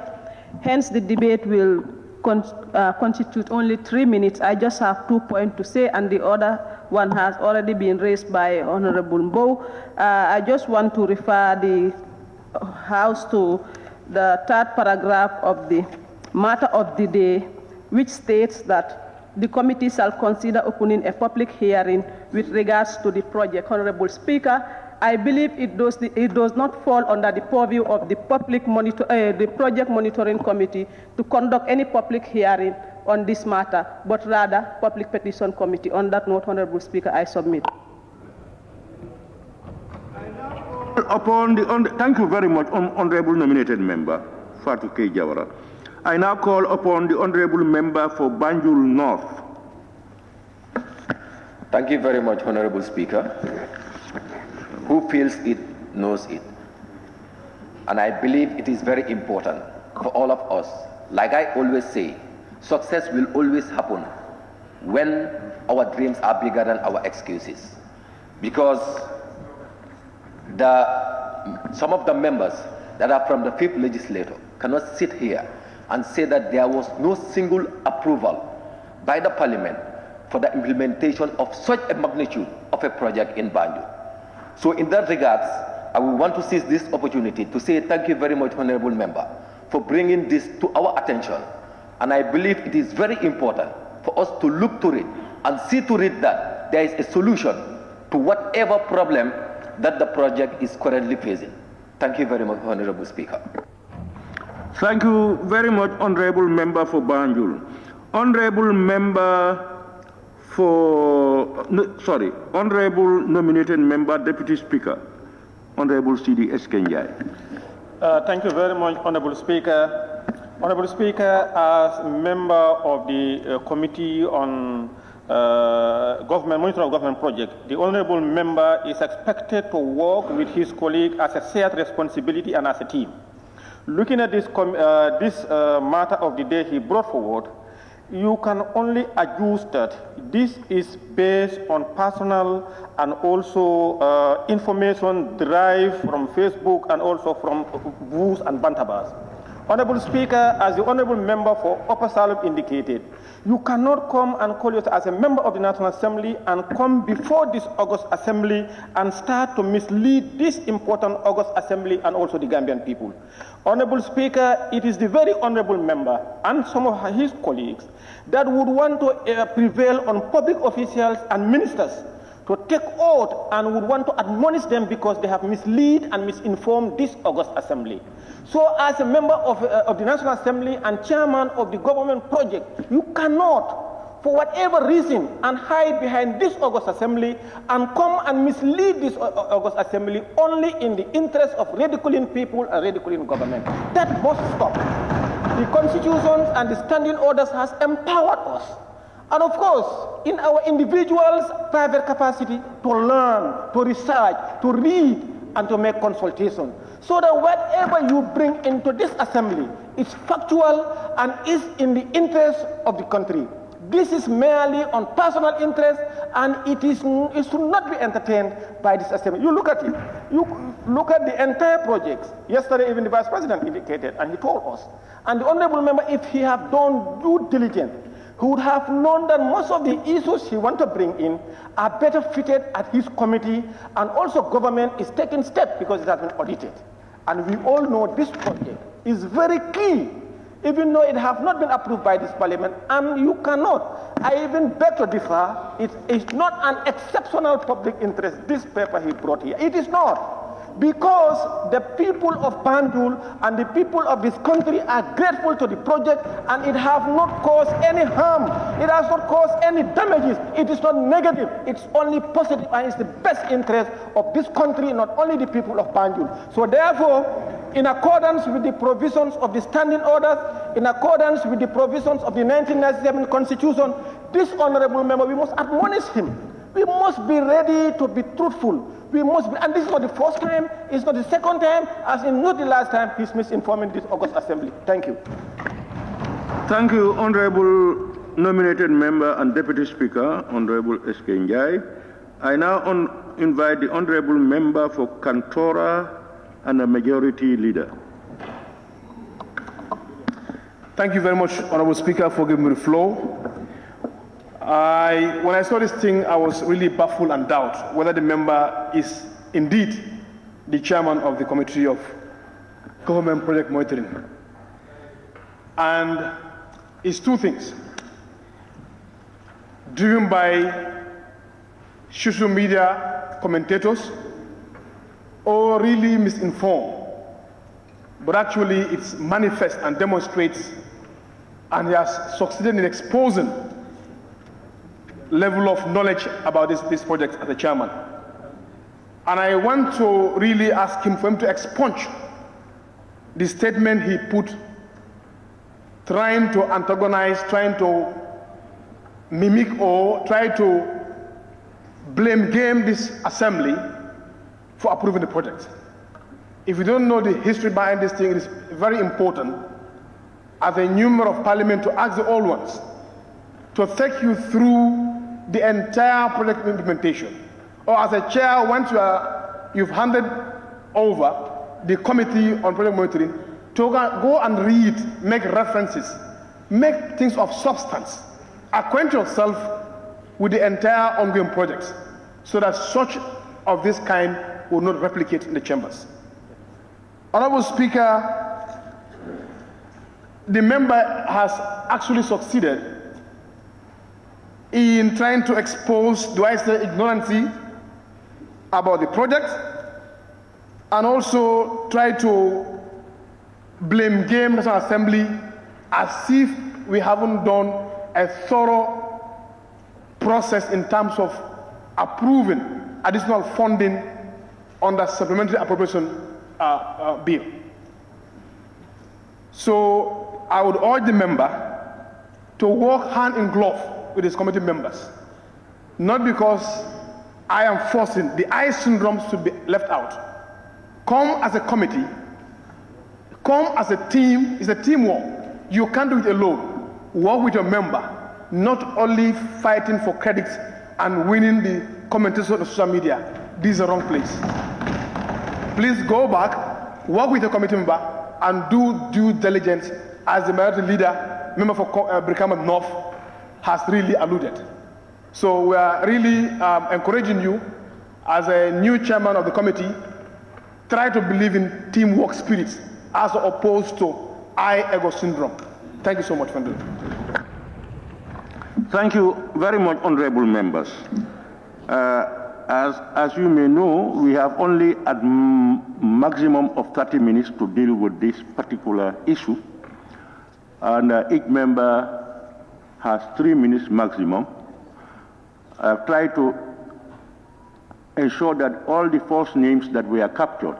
Hence, the debate will constitute only 3 minutes. I just have 2 points to say, and the other one has already been raised by Honorable Mbow. I just want to refer the House to the 3rd paragraph of the matter of the day, which states that the committee shall consider opening a public hearing with regards to the project. Honorable Speaker, I believe it does not fall under the purview of the project monitoring committee to conduct any public hearing on this matter, but rather public petition committee. On that note, Honorable Speaker, I submit. Thank you very much, Honorable Nominated Member, Fatou K. Jawara. I now call upon the Honorable Member for Banjul North. Thank you very much, Honorable Speaker. Who feels it knows it. And I believe it is very important for all of us. Like I always say, success will always happen when our dreams are bigger than our excuses. Because some of the members that are from the 5th legislature cannot sit here and say that there was no single approval by the parliament for the implementation of such a magnitude of a project in Banjul. So in that regards, I will want to seize this opportunity to say thank you very much, Honorable Member, for bringing this to our attention. And I believe it is very important for us to look to it and see to it that there is a solution to whatever problem that the project is currently facing. Thank you very much, Honorable Speaker. Thank you very much, Honorable Member for Banjul. Honorable Member Honorable Nominated Member, Deputy Speaker, Honorable C.D. Eskenjai. Thank you very much, Honorable Speaker. Honorable Speaker, as member of the Committee on Monitoring of Government Project, the Honorable Member is expected to work with his colleague as a shared responsibility and as a team. Looking at this matter of the day he brought forward, you can only adduce that this is based on personal and also information derived from Facebook and also from views and bantabas. Honorable Speaker, as the Honorable Member for Upper Salem indicated, you cannot come and call yourself as a member of the National Assembly and come before this August Assembly and start to mislead this important August Assembly and also the Gambian people. Honorable Speaker, it is the very Honorable Member and some of his colleagues that would want to prevail on public officials and ministers to take oath and would want to admonish them because they have misled and misinformed this August Assembly. So as a member of the National Assembly and chairman of the government project, you cannot, for whatever reason, and hide behind this August Assembly and come and mislead this August Assembly only in the interest of ridiculing people and ridiculing government. That must stop. The constitutions and the standing orders has empowered us. And of course, in our individuals' private capacity to learn, to research, to read, and to make consultation. So that whatever you bring into this assembly is factual and is in the interest of the country. This is merely on personal interest, and it should not be entertained by this assembly. You look at it. You look at the entire project. Yesterday, even the Vice President indicated, and he told us. And the Honorable Member, if he had done due diligence, he would have known that most of the issues he wants to bring in are better fitted at his committee, and also government is taking steps because it has been audited. And we all know this project is very key, even though it has not been approved by this parliament, and you cannot. I even beg to differ. It's not an exceptional public interest, this paper he brought here. It is not. Because the people of Banjul and the people of this country are grateful to the project, and it has not caused any harm. It has not caused any damages. It is not negative. It's only positive, and it's the best interest of this country, not only the people of Banjul. So therefore, in accordance with the provisions of the standing orders, in accordance with the provisions of the 1997 Constitution, this honorable member, we must admonish him. We must be ready to be truthful. We must be, and this is not the first time, it's not the second time, as in not the last time he's misinforming this August Assembly. Thank you. Thank you, Honorable Nominated Member and Deputy Speaker, Honorable Eskenjai. I now invite the Honorable Member for Kantora and the Majority Leader. Thank you very much, Honorable Speaker, for giving me the floor. When I saw this thing, I was really baffled and doubt whether the member is indeed the chairman of the Committee of Government Project Monitoring. And it's two things. Driven by social media commentators, or really misinformed, but actually it's manifest and demonstrates, and he has succeeded in exposing level of knowledge about this project as a chairman. And I want to really ask him for him to expunge the statement he put, trying to antagonize, trying to mimic or try to blame game this assembly for approving the project. If you don't know the history behind this thing, it is very important as a new member of parliament to ask the old ones to take you through the entire project implementation. Or as a chair, once you've handed over the committee on project monitoring, to go and read, make references, make things of substance, acquaint yourself with the entire ongoing projects so that such of this kind will not replicate in the chambers. Honorable Speaker, the member has actually succeeded in trying to expose, do I say, ignorancy about the project, and also try to blame game National Assembly as if we haven't done a thorough process in terms of approving additional funding on the supplementary appropriation bill. So I would urge the member to work hand in glove with his committee members, not because I am forcing the I syndrome to be left out. Come as a committee, come as a team. It's a teamwork. You can't do it alone. Work with your member, not only fighting for credits and winning the commentators on social media. This is the wrong place. Please go back, work with your committee member, and do due diligence as the minority leader, member for Brikama North, has really alluded. So we are really encouraging you as a new chairman of the committee, try to believe in teamwork spirit as opposed to I-ego syndrome. Thank you so much, Fatou. Thank you very much, honorable members. As you may know, we have only a maximum of 30 minutes to deal with this particular issue, and each member has 3 minutes maximum. I've tried to ensure that all the false names that were captured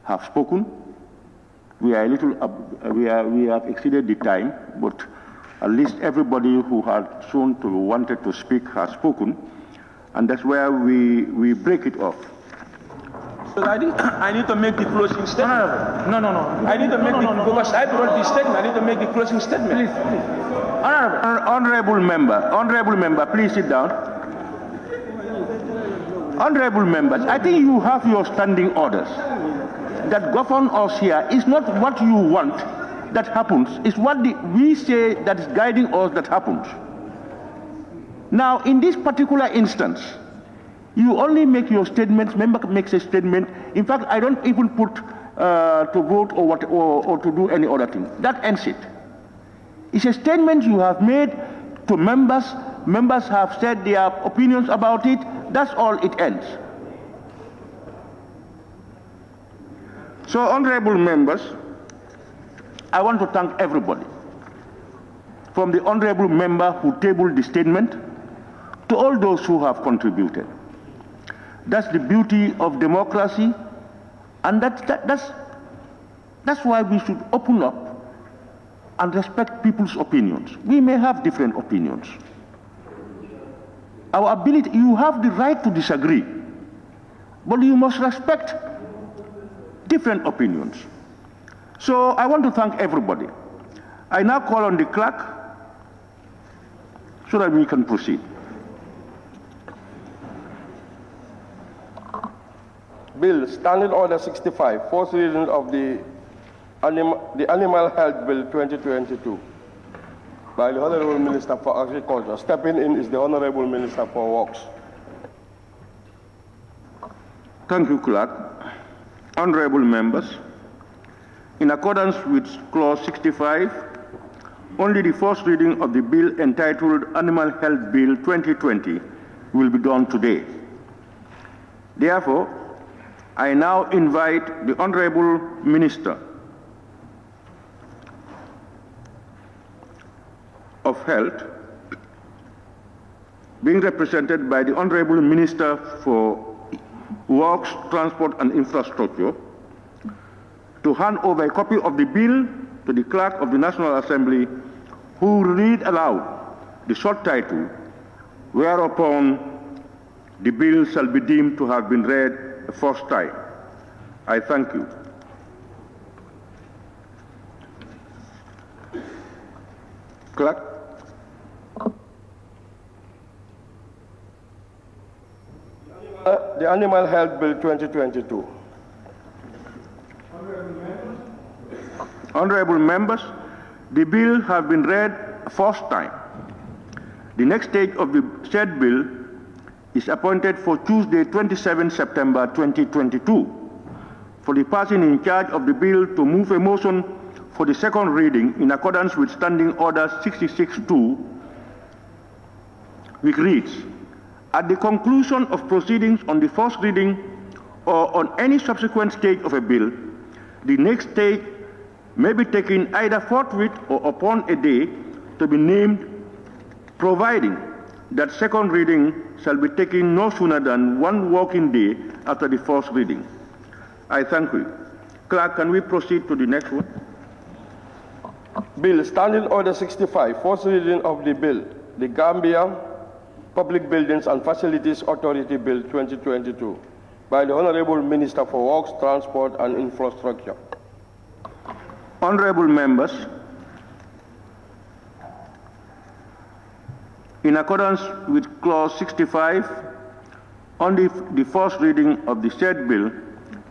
have spoken. We are a little, we have exceeded the time, but at least everybody who had shown to wanted to speak has spoken, and that's where we break it off. So I need to make the closing statement. No. I need to make because I brought the statement. I need to make the closing statement. Please. Honorable member, please sit down. Honorable members, I think you have your standing orders that govern us here. It's not what you want that happens, it's what we say that is guiding us that happens. Now, in this particular instance, you only make your statements, member makes a statement. In fact, I don't even put to vote or to do any other thing. That ends it. It's a statement you have made to members. Members have said their opinions about it. That's all it ends. So, honorable members, I want to thank everybody, from the honorable member who tabled the statement to all those who have contributed. That's the beauty of democracy, and that's why we should open up and respect people's opinions. We may have different opinions. Our ability, you have the right to disagree, but you must respect different opinions. So I want to thank everybody. I now call on the clerk so that we can proceed. Bill, Standing Order 65, first reading of the Animal Health Bill 2022 by the Honorable Minister for Agriculture. Stepping in is the Honorable Minister for Works. Thank you, Clerk. Honorable members, in accordance with Clause 65, only the first reading of the bill entitled Animal Health Bill 2020 will be done today. Therefore, I now invite the Honorable Minister of Health being represented by the Honorable Minister for Works, Transport and Infrastructure, to hand over a copy of the bill to the Clerk of the National Assembly, who will read aloud the short title, whereupon the bill shall be deemed to have been read a first time. I thank you. Clerk. The Animal Health Bill 2022. Honorable members, the bill has been read a first time. The next stage of the said bill is appointed for Tuesday, 27 September 2022, for the person in charge of the bill to move a motion for the second reading in accordance with Standing Order 66-2, which reads, at the conclusion of proceedings on the first reading or on any subsequent stage of a bill, the next stage may be taken either forthwith or upon a day to be named, providing that second reading shall be taken no sooner than one working day after the first reading. I thank you. Clerk, can we proceed to the next one? Bill, Standing Order 65, first reading of the bill, the Gambia Public Buildings and Facilities Authority Bill 2022, by the Honorable Minister for Works, Transport and Infrastructure. Honorable members, in accordance with Clause 65, on the first reading of the said bill,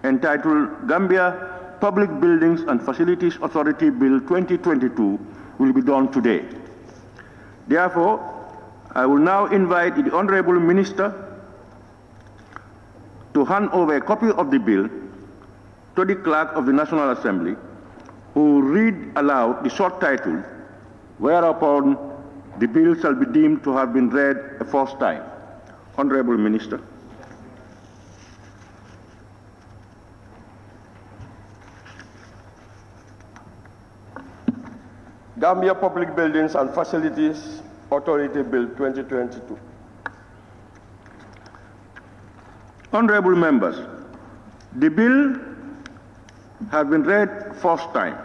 entitled Gambia Public Buildings and Facilities Authority Bill 2022, will be done today. Therefore, I will now invite the Honorable Minister to hand over a copy of the bill to the Clerk of the National Assembly, who will read aloud the short title, whereupon the bill shall be deemed to have been read a first time. Honorable Minister. Gambia Public Buildings and Facilities Authority Bill 2022. Honorable members, the bill has been read first time.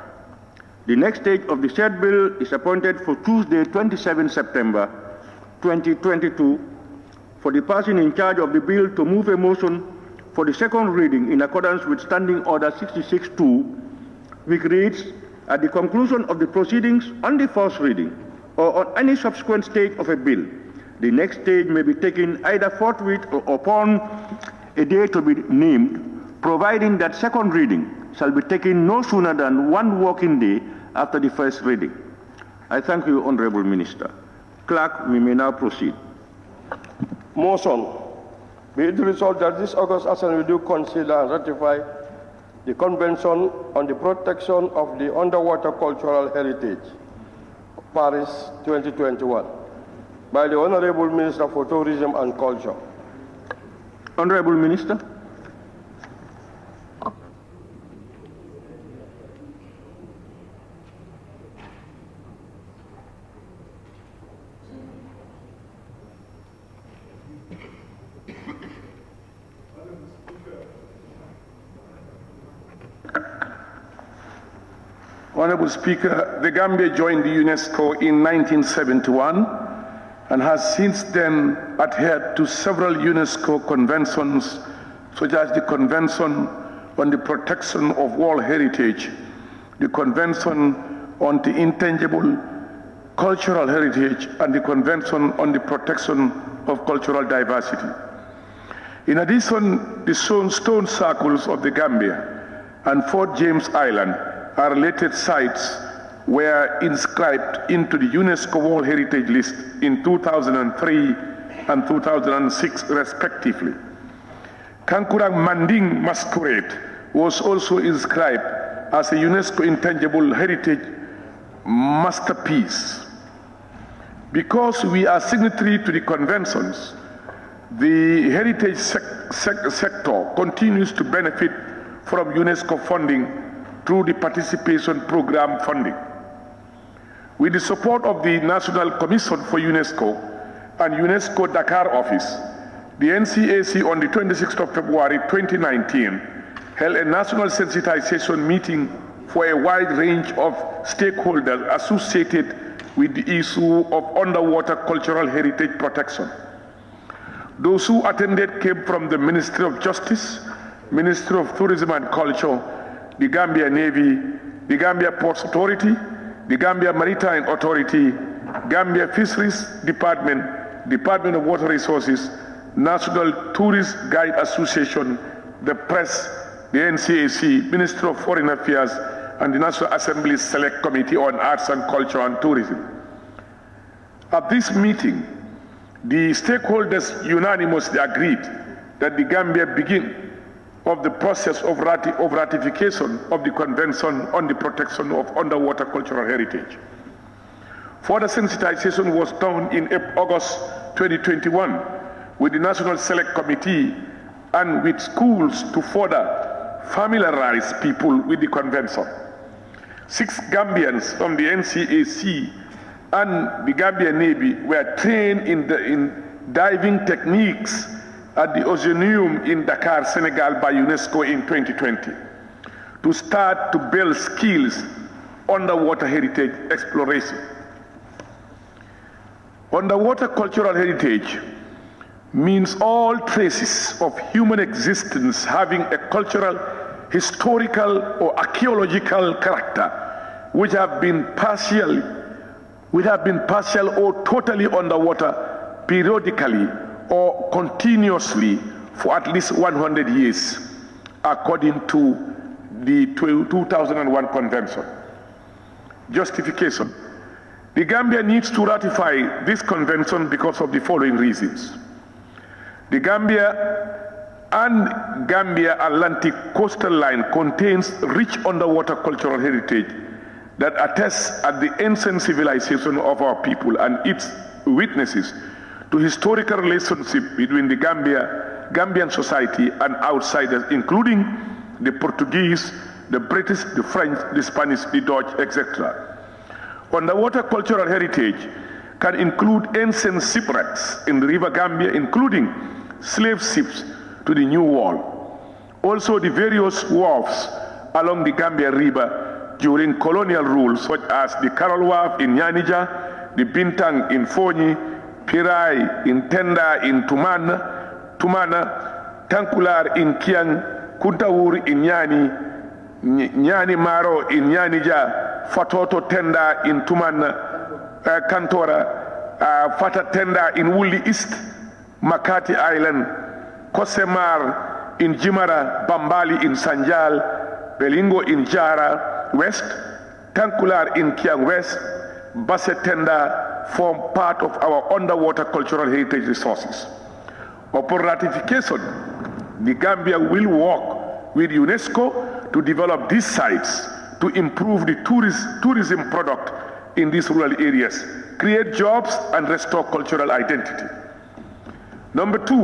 The next stage of the said bill is appointed for Tuesday, 27 September 2022, for the person in charge of the bill to move a motion for the second reading in accordance with Standing Order 66-2, which reads, at the conclusion of the proceedings on the first reading or on any subsequent stage of a bill, the next stage may be taken either forthwith or upon a day to be named, providing that second reading shall be taken no sooner than one working day after the first reading. I thank you, Honorable Minister. Clerk, we may now proceed. Motion. Be it resolved that this August Assembly do consider and ratify the Convention on the Protection of the Underwater Cultural Heritage, Paris 2021, by the Honorable Minister for Tourism and Culture. Honorable Minister. Honorable Speaker, the Gambia joined the UNESCO in 1971 and has since then adhered to several UNESCO conventions, such as the Convention on the Protection of World Heritage, the Convention on the Intangible Cultural Heritage, and the Convention on the Protection of Cultural Diversity. In addition, the stone circles of the Gambia and Fort James Island are related sites were inscribed into the UNESCO World Heritage List in 2003 and 2006 respectively. Kankurang Manding Masquerade was also inscribed as a UNESCO Intangible Heritage Masterpiece. Because we are signatory to the conventions, the heritage sector continues to benefit from UNESCO funding through the participation program funding. With the support of the National Commission for UNESCO and UNESCO Dakar office, the NCAC on the 26th of February 2019 held a national sensitization meeting for a wide range of stakeholders associated with the issue of underwater cultural heritage protection. Those who attended came from the Ministry of Justice, Ministry of Tourism and Culture, the Gambia Navy, the Gambia Ports Authority, the Gambia Maritime Authority, Gambia Fisheries Department, Department of Water Resources, National Tourist Guide Association, the press, the NCAC, Ministry of Foreign Affairs, and the National Assembly's Select Committee on Arts and Culture and Tourism. At this meeting, the stakeholders unanimously agreed that the Gambia begin of the process of ratification of the Convention on the Protection of Underwater Cultural Heritage. Further sensitization was done in August 2021 with the National Select Committee and with schools to further familiarize people with the Convention. 6 Gambians from the NCAC and the Gambia Navy were trained in diving techniques at the Oceaneum in Dakar, Senegal by UNESCO in 2020 to start to build skills underwater heritage exploration. Underwater cultural heritage means all traces of human existence having a cultural, historical, or archaeological character which have been partial or totally underwater periodically or continuously for at least 100 years, according to the 2001 Convention. Justification. The Gambia needs to ratify this convention because of the following reasons. The Gambia and Gambia Atlantic coastal line contains rich underwater cultural heritage that attests at the ancient civilization of our people and its witnesses to historical relationship between the Gambian society and outsiders, including the Portuguese, the British, the French, the Spanish, the Dutch, etc. Underwater cultural heritage can include ancient shipwrecks in the River Gambia, including slave ships to the New World. Also, the various wharves along the Gambia River during colonial rule, such as the Carol Wharf in Nyanija, the Bintang in Fonyi, Pirai in Tenda in Tumana, Tankular in Kiang, Kuntawur in Nyani Maro in Nyanija, Fatoto Tenda in Tumana, Kantora, Fata Tenda in Wuli East, Makati Island, Kosemar in Jimara, Bambali in Sanjal, Belingo in Jara West, Tankular in Kiang West, Basetenda form part of our underwater cultural heritage resources. Upon ratification, the Gambia will work with UNESCO to develop these sites to improve the tourism product in these rural areas, create jobs, and restore cultural identity. Number 2,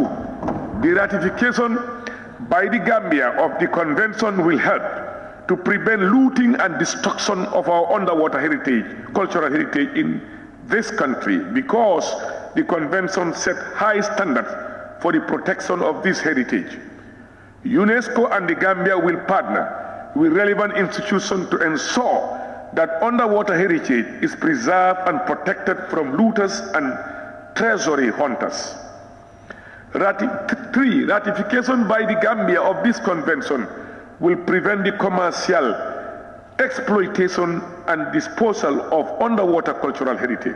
the ratification by the Gambia of the convention will help to prevent looting and destruction of our underwater heritage, cultural heritage in this country, because the convention set high standards for the protection of this heritage. UNESCO and the Gambia will partner with relevant institutions to ensure that underwater heritage is preserved and protected from looters and treasury hunters. 3. Ratification by the Gambia of this convention will prevent the commercial exploitation and disposal of underwater cultural heritage.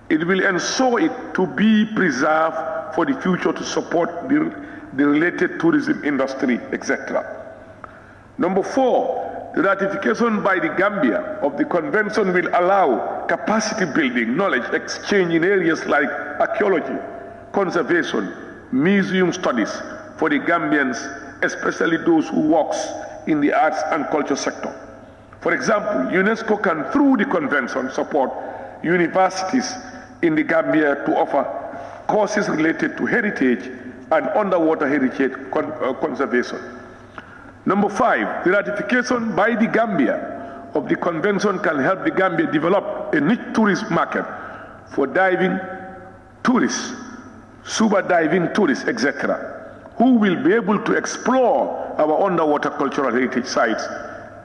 It will ensure it to be preserved for the future to support the related tourism industry, etc. Number 4, the ratification by the Gambia of the convention will allow capacity building, knowledge exchange in areas like archaeology, conservation, museum studies for the Gambians, especially those who work in the arts and culture sector. For example, UNESCO can, through the convention, support universities in the Gambia to offer courses related to heritage and underwater heritage conservation. Number 5, the ratification by the Gambia of the convention can help the Gambia develop a niche tourist market for diving tourists, scuba diving tourists, etc., who will be able to explore our underwater cultural heritage sites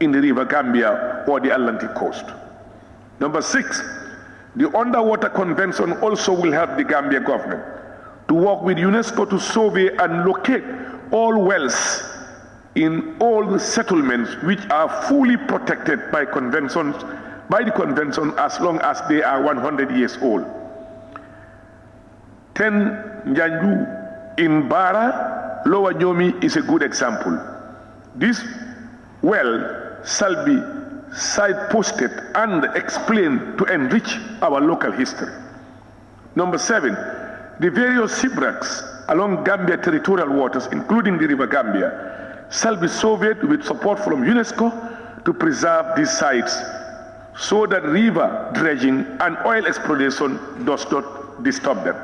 in the River Gambia or the Atlantic coast. Number 6, the Underwater Convention also will help the Gambia government to work with UNESCO to survey and locate all wells in all the settlements which are fully protected by the convention as long as they are 100 years old. 10 Njanju in Bara, Lower Nyomi is a good example. This well shall be site-posted and explained to enrich our local history. Number 7, the various shipwrecks along Gambia territorial waters, including the River Gambia, shall be surveyed with support from UNESCO to preserve these sites so that river dredging and oil exploration does not disturb them.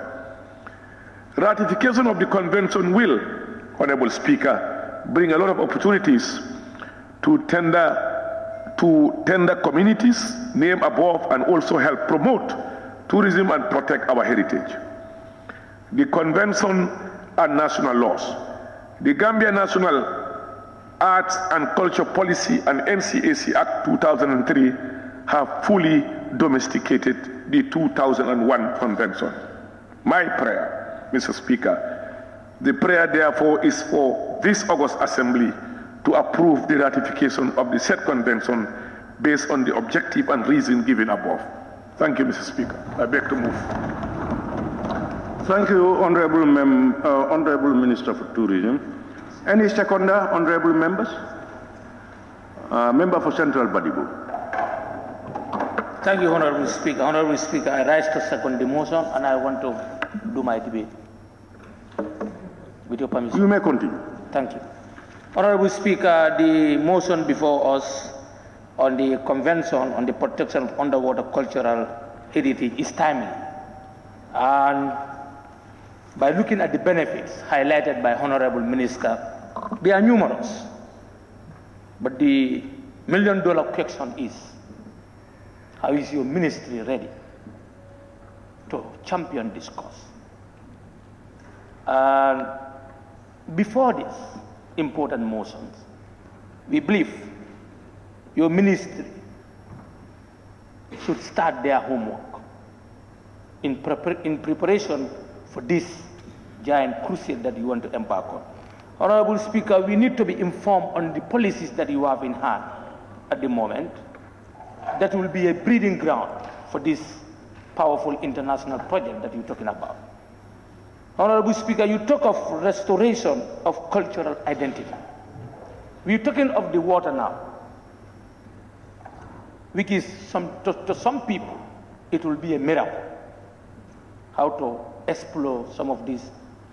Ratification of the convention will, Honorable Speaker, bring a lot of opportunities to tender communities named above and also help promote tourism and protect our heritage. The convention and national laws. The Gambia National Arts and Culture Policy and NCAC Act 2003 have fully domesticated the 2001 convention. My prayer, Mr. Speaker, the prayer therefore is for this August Assembly to approve the ratification of the said convention based on the objective and reason given above. Thank you, Mr. Speaker. I beg to move. Thank you, Honorable Minister for Tourism. Any seconder, honorable members? Member for Central Badibu. Thank you, Honorable Speaker. Honorable Speaker, I rise to second the motion and I want to do my debate. With your permission. You may continue. Thank you. Honorable Speaker, the motion before us on the Convention on the Protection of Underwater Cultural Heritage is timely. And by looking at the benefits highlighted by Honorable Minister, they are numerous. But the million-dollar question is, how is your ministry ready to champion this cause? And before this important motions, we believe your ministry should start their homework in preparation for this giant crusade that you want to embark on. Honorable Speaker, we need to be informed on the policies that you have in hand at the moment that will be a breeding ground for this powerful international project that you're talking about. Honorable Speaker, you talk of restoration of cultural identity. We're talking of the water now, which is to some people, it will be a miracle how to explore some of these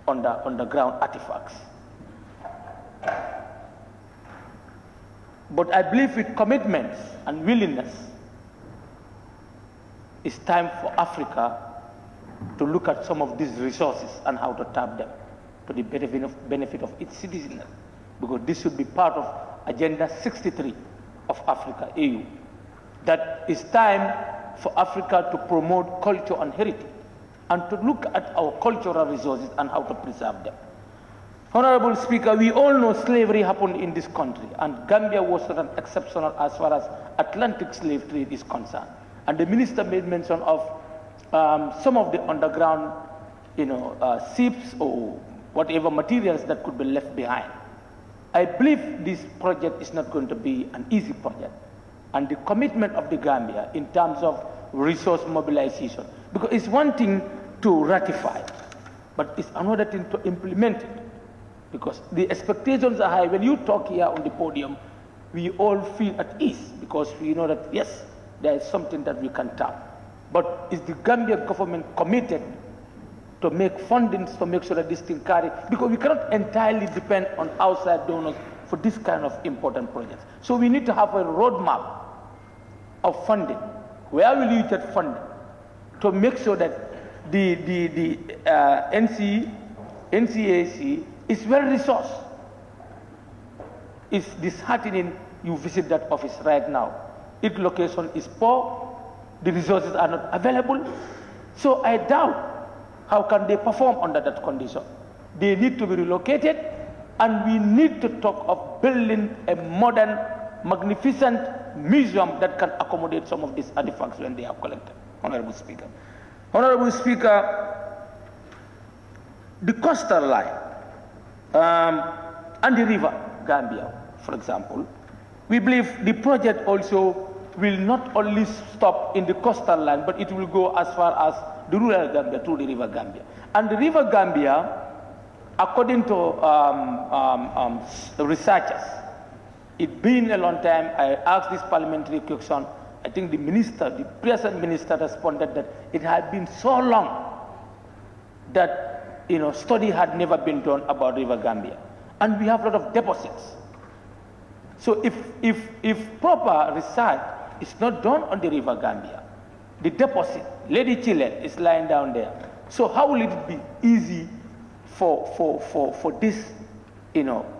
underground artifacts. But I believe with commitments and willingness, it's time for Africa to look at some of these resources and how to tap them to the benefit of its citizens, because this should be part of Agenda 63 of Africa, AU. That it's time for Africa to promote culture and heritage and to look at our cultural resources and how to preserve them. Honorable Speaker, we all know slavery happened in this country, and Gambia was not exceptional as far as Atlantic slave trade is concerned. And the minister made mention of some of the underground, ships or whatever materials that could be left behind. I believe this project is not going to be an easy project, and the commitment of the Gambia in terms of resource mobilization, because it's one thing to ratify, but it's another thing to implement it, because the expectations are high. When you talk here on the podium, we all feel at ease because we know that, yes, there is something that we can tap. But is the Gambia government committed to make fundings to make sure that this thing carry? Because we cannot entirely depend on outside donors for this kind of important projects. So we need to have a roadmap of funding. Where will you get funding to make sure that the NCAC is well resourced? It's disheartening you visit that office right now. Its location is poor, the resources are not available. So I doubt How can they perform under that condition? They need to be relocated, and we need to talk of building a modern, magnificent museum that can accommodate some of these artifacts when they are collected. Honorable Speaker. Honorable Speaker, the coastal line and the river Gambia, for example, we believe the project also will not only stop in the coastal line, but it will go as far as the rural Gambia through the river Gambia. And the river Gambia, according to the researchers, it been a long time. I asked this parliamentary question. I think the minister, the present minister, responded that it had been so long that study had never been done about river Gambia, and we have a lot of deposits. So if proper research is not done on the river Gambia, the deposit, Lady Chile, is lying down there. So how will it be easy for this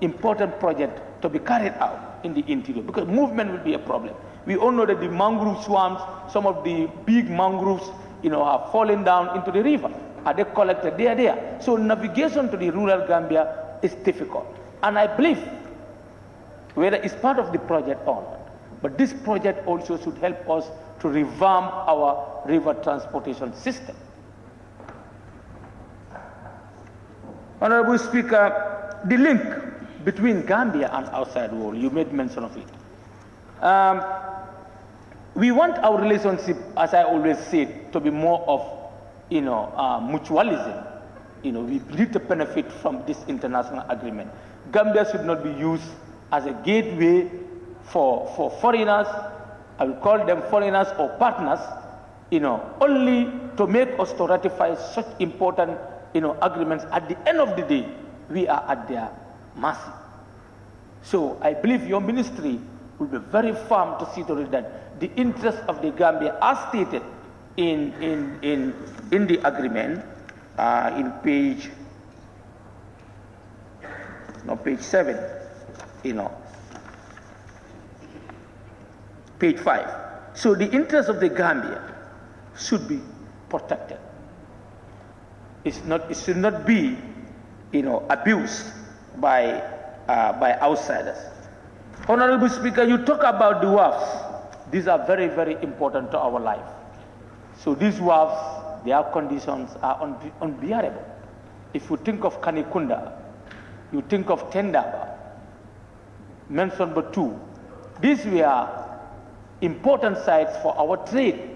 important project to be carried out in the interior? Because movement will be a problem. We all know that the mangrove swamps, some of the big mangroves, have fallen down into the river. Are they collected? They are there. So navigation to the rural Gambia is difficult. And I believe, whether it's part of the project or not, but this project also should help us to revamp our river transportation system. Honorable Speaker, the link between Gambia and outside world, you made mention of it. We want our relationship, as I always said, to be more of, mutualism. We need to benefit from this international agreement. Gambia should not be used as a gateway for foreigners. I will call them foreigners or partners, only to make us to ratify such important, agreements. At the end of the day, we are at their mercy. So I believe your ministry will be very firm to see to it that the interests of the Gambia are stated in the agreement, in page 7, page 5. So the interests of the Gambia should be protected. It should not be, abused by outsiders. Honorable Speaker, you talk about the wharfs. These are very, very important to our life. So these wharfs, their conditions are unbearable. If you think of Kanikunda, you think of Tendaba, mentioned but 2. These were important sites for our trade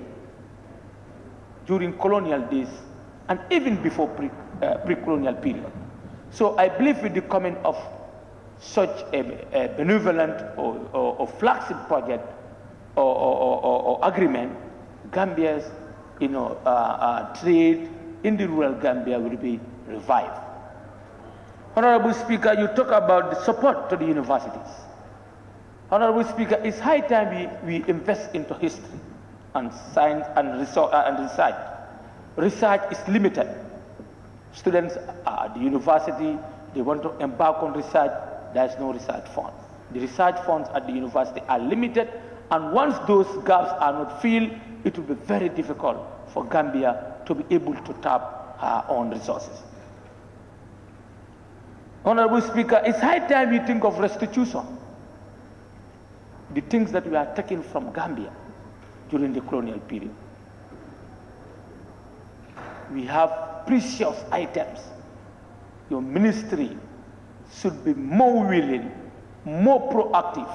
during colonial days and even before pre-colonial period. So I believe with the coming of such a benevolent or flagship project or agreement, Gambia's trade in the rural Gambia will be revived. Honorable Speaker, you talk about the support to the universities. Honorable Speaker, it's high time we invest into history and science and research. Research is limited. Students are at the university, they want to embark on research, there's no research fund. The research funds at the university are limited, and once those gaps are not filled, it will be very difficult for Gambia to be able to tap her own resources. Honorable Speaker, it's high time we think of restitution. The things that we are taking from Gambia during the colonial period. We have precious items. Your ministry should be more willing, more proactive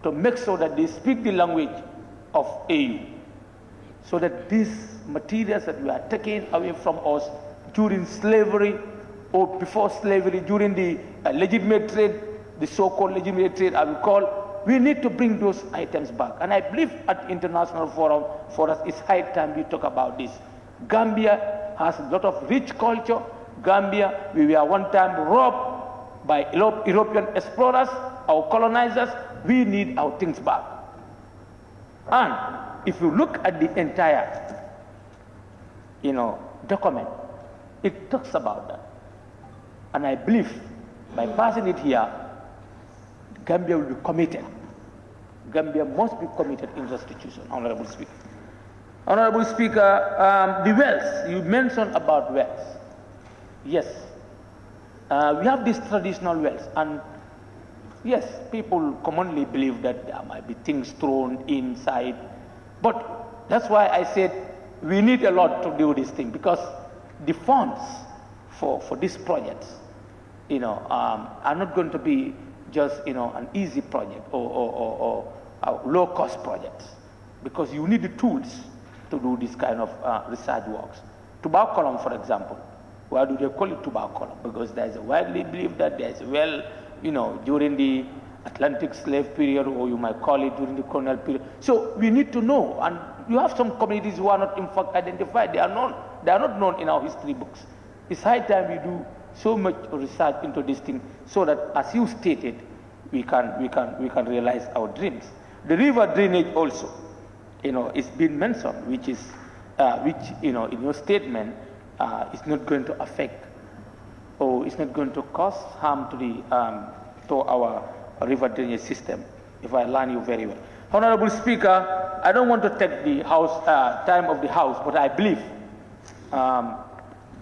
to make sure that they speak the language of AU, so that these materials that we are taking away from us during slavery or before slavery, during the legitimate trade, the so-called legitimate trade I will call, we need to bring those items back. And I believe at the international forum, for us, it's high time we talk about this. Gambia has a lot of rich culture. Gambia, we were one time robbed by European explorers, our colonizers. We need our things back. And if you look at the entire, document, it talks about that. And I believe by passing it here, Gambia will be committed. Gambia must be committed in restitution, Honorable Speaker. Honorable Speaker, the wells, you mentioned about wells. Yes, we have these traditional wells, and yes, people commonly believe that there might be things thrown inside, but that's why I said we need a lot to do this thing, because the funds for these projects, are not going to be just, an easy project or low-cost projects, because you need the tools to do this kind of research works. Tuberculum, for example, why do they call it tuberculum? Because there is a widely belief that there is a well, during the Atlantic slave period, or you might call it during the colonial period. So we need to know, and you have some communities who are not in fact identified. They are not known in our history books. It's high time we do so much research into this thing, so that, as you stated, we can realize our dreams. The river drainage also, it's been mentioned, which in your statement, is not going to affect, or it's not going to cause harm to our river drainage system, if I learn you very well. Honorable Speaker, I don't want to take the time of the House, but I believe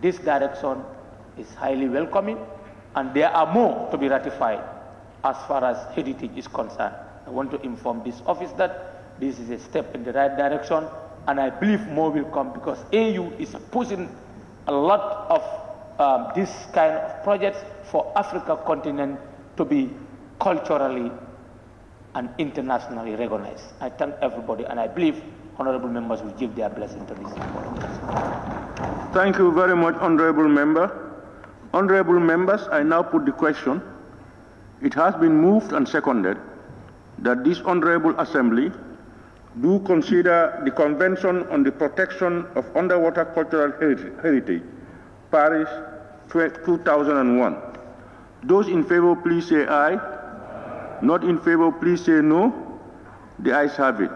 this direction is highly welcoming, and there are more to be ratified as far as heritage is concerned. I want to inform this office that this is a step in the right direction, and I believe more will come, because AU is pushing a lot of this kind of projects for Africa continent to be culturally and internationally recognized. I thank everybody, and I believe honorable members will give their blessing to this. Thank you very much, honorable member. Honorable members, I now put the question. It has been moved and seconded that this honorable assembly do consider the Convention on the Protection of Underwater Cultural Heritage, Paris 2001. Those in favor, please say aye. Not in favor, please say no. The ayes have it.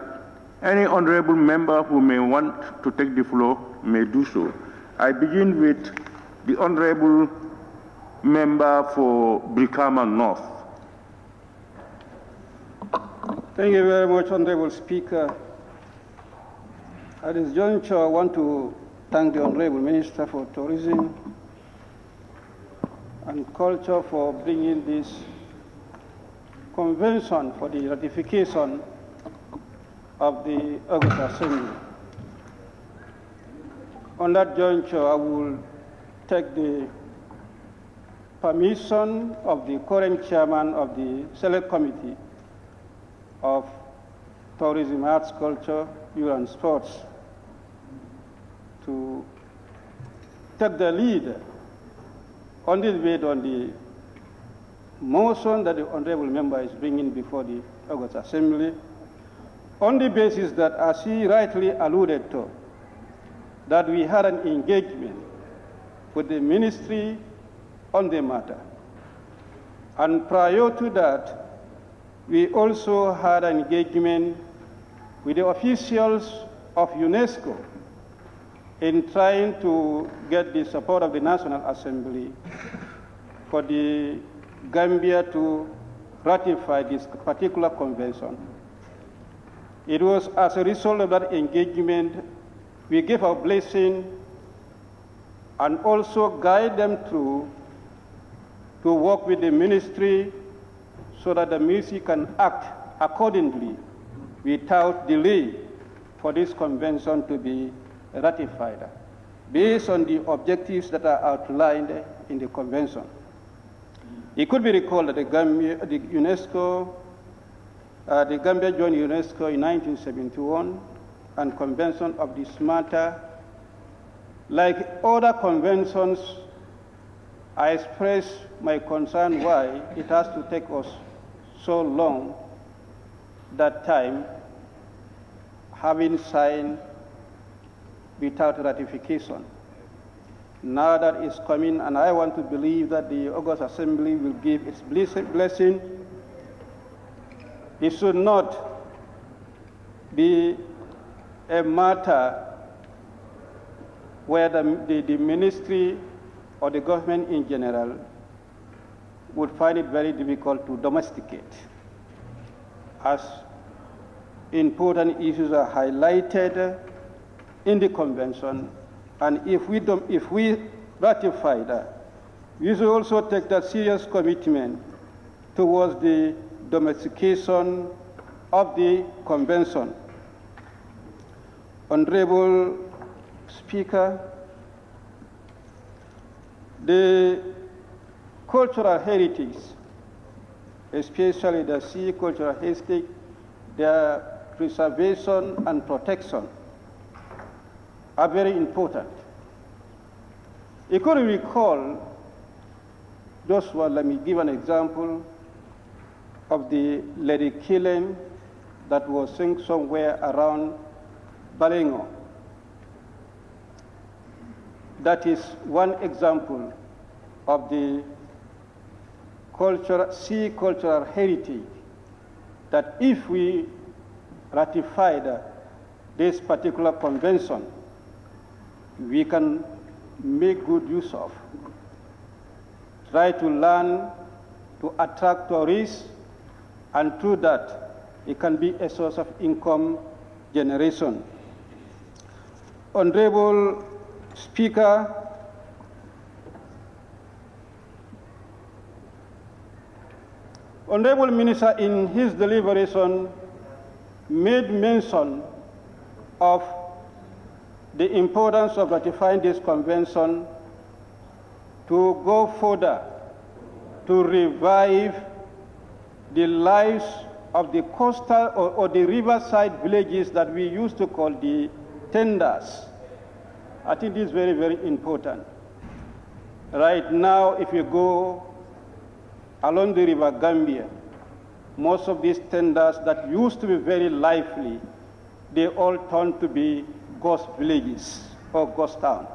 Any honorable member who may want to take the floor may do so. I begin with the honorable member for Brikama North. Thank you very much, Honorable Speaker. At this juncture, I want to thank the Honorable Minister for Tourism and Culture for bringing this convention for the ratification of the August Assembly. On that juncture, I will take the permission of the current chairman of the Select Committee of Tourism, Arts, Culture, Youth and Sports to take the lead on this debate on the motion that the honorable member is bringing before the August Assembly, on the basis that, as he rightly alluded to, that we had an engagement with the ministry on the matter. And prior to that, we also had an engagement with the officials of UNESCO in trying to get the support of the National Assembly for the Gambia to ratify this particular convention. It was as a result of that engagement, we gave our blessing and also guide them through to work with the ministry so that the ministry can act accordingly without delay for this convention to be ratified based on the objectives that are outlined in the convention. It could be recalled that the Gambia joined UNESCO in 1971, and convention of this matter, like other conventions, I express my concern why it has to take us so long that time, having signed without ratification. Now that it's coming, and I want to believe that the August Assembly will give its blessing. It should not be a matter where the ministry or the government in general would find it very difficult to domesticate. As important issues are highlighted, in the convention, and if we ratify that, we should also take that serious commitment towards the domestication of the convention. Honorable Speaker, the cultural heritage, especially the sea cultural heritage, their preservation and protection are very important. You could recall, just one, let me give an example of the lady killing that was seen somewhere around Balengo. That is one example of the sea cultural heritage that if we ratified this particular convention, we can make good use of. Try to learn to attract tourists, and through that, it can be a source of income generation. Honorable Speaker, Honorable Minister in his deliberation made mention of the importance of ratifying this convention to go further, to revive the lives of the coastal or the riverside villages that we used to call the tenders. I think this is very, very important. Right now, if you go along the river Gambia, most of these tenders that used to be very lively, they all turn to be ghost villages or ghost towns.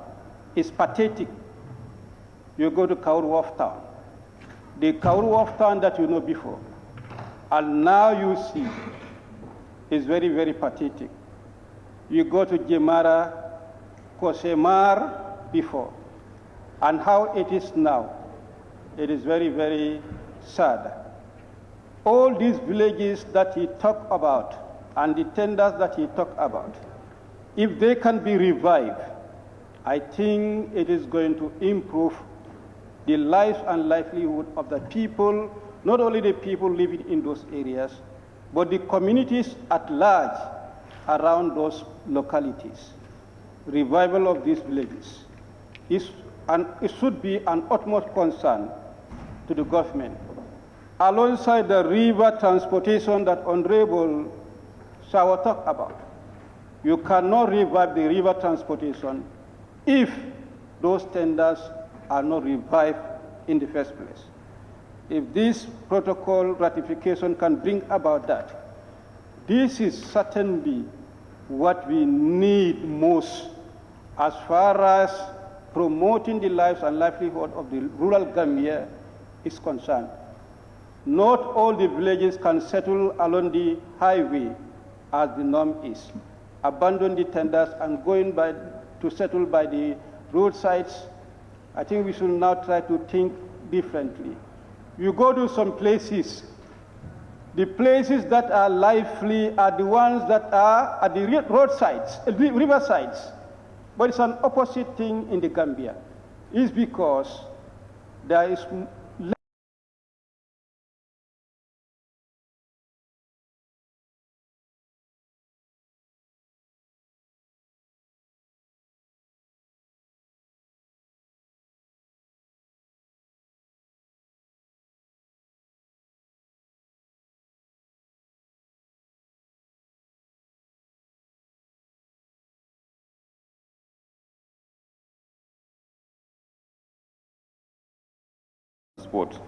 It's pathetic. You go to Kaurwaf town, the Kaurwaf town that you know before, and now you see is very, very pathetic. You go to Jemara, Kosemar before, and how it is now. It is very, very sad. All these villages that he talked about and the tenders that he talked about, if they can be revived, I think it is going to improve the life and livelihood of the people, not only the people living in those areas, but the communities at large around those localities. Revival of these villages is, and it should be an utmost concern to the government. Alongside the river transportation that Honorable Shawa talked about, you cannot revive the river transportation if those tenders are not revived in the first place. If this protocol ratification can bring about that, this is certainly what we need most as far as promoting the lives and livelihood of the rural Gambia is concerned. Not all the villages can settle along the highway as the norm is. Abandon the tenders and going to settle by the roadsides. I think we should now try to think differently. You go to some places, the places that are lively are the ones that are at the roadsides, riversides. But it's an opposite thing in the Gambia. It's because there is sport.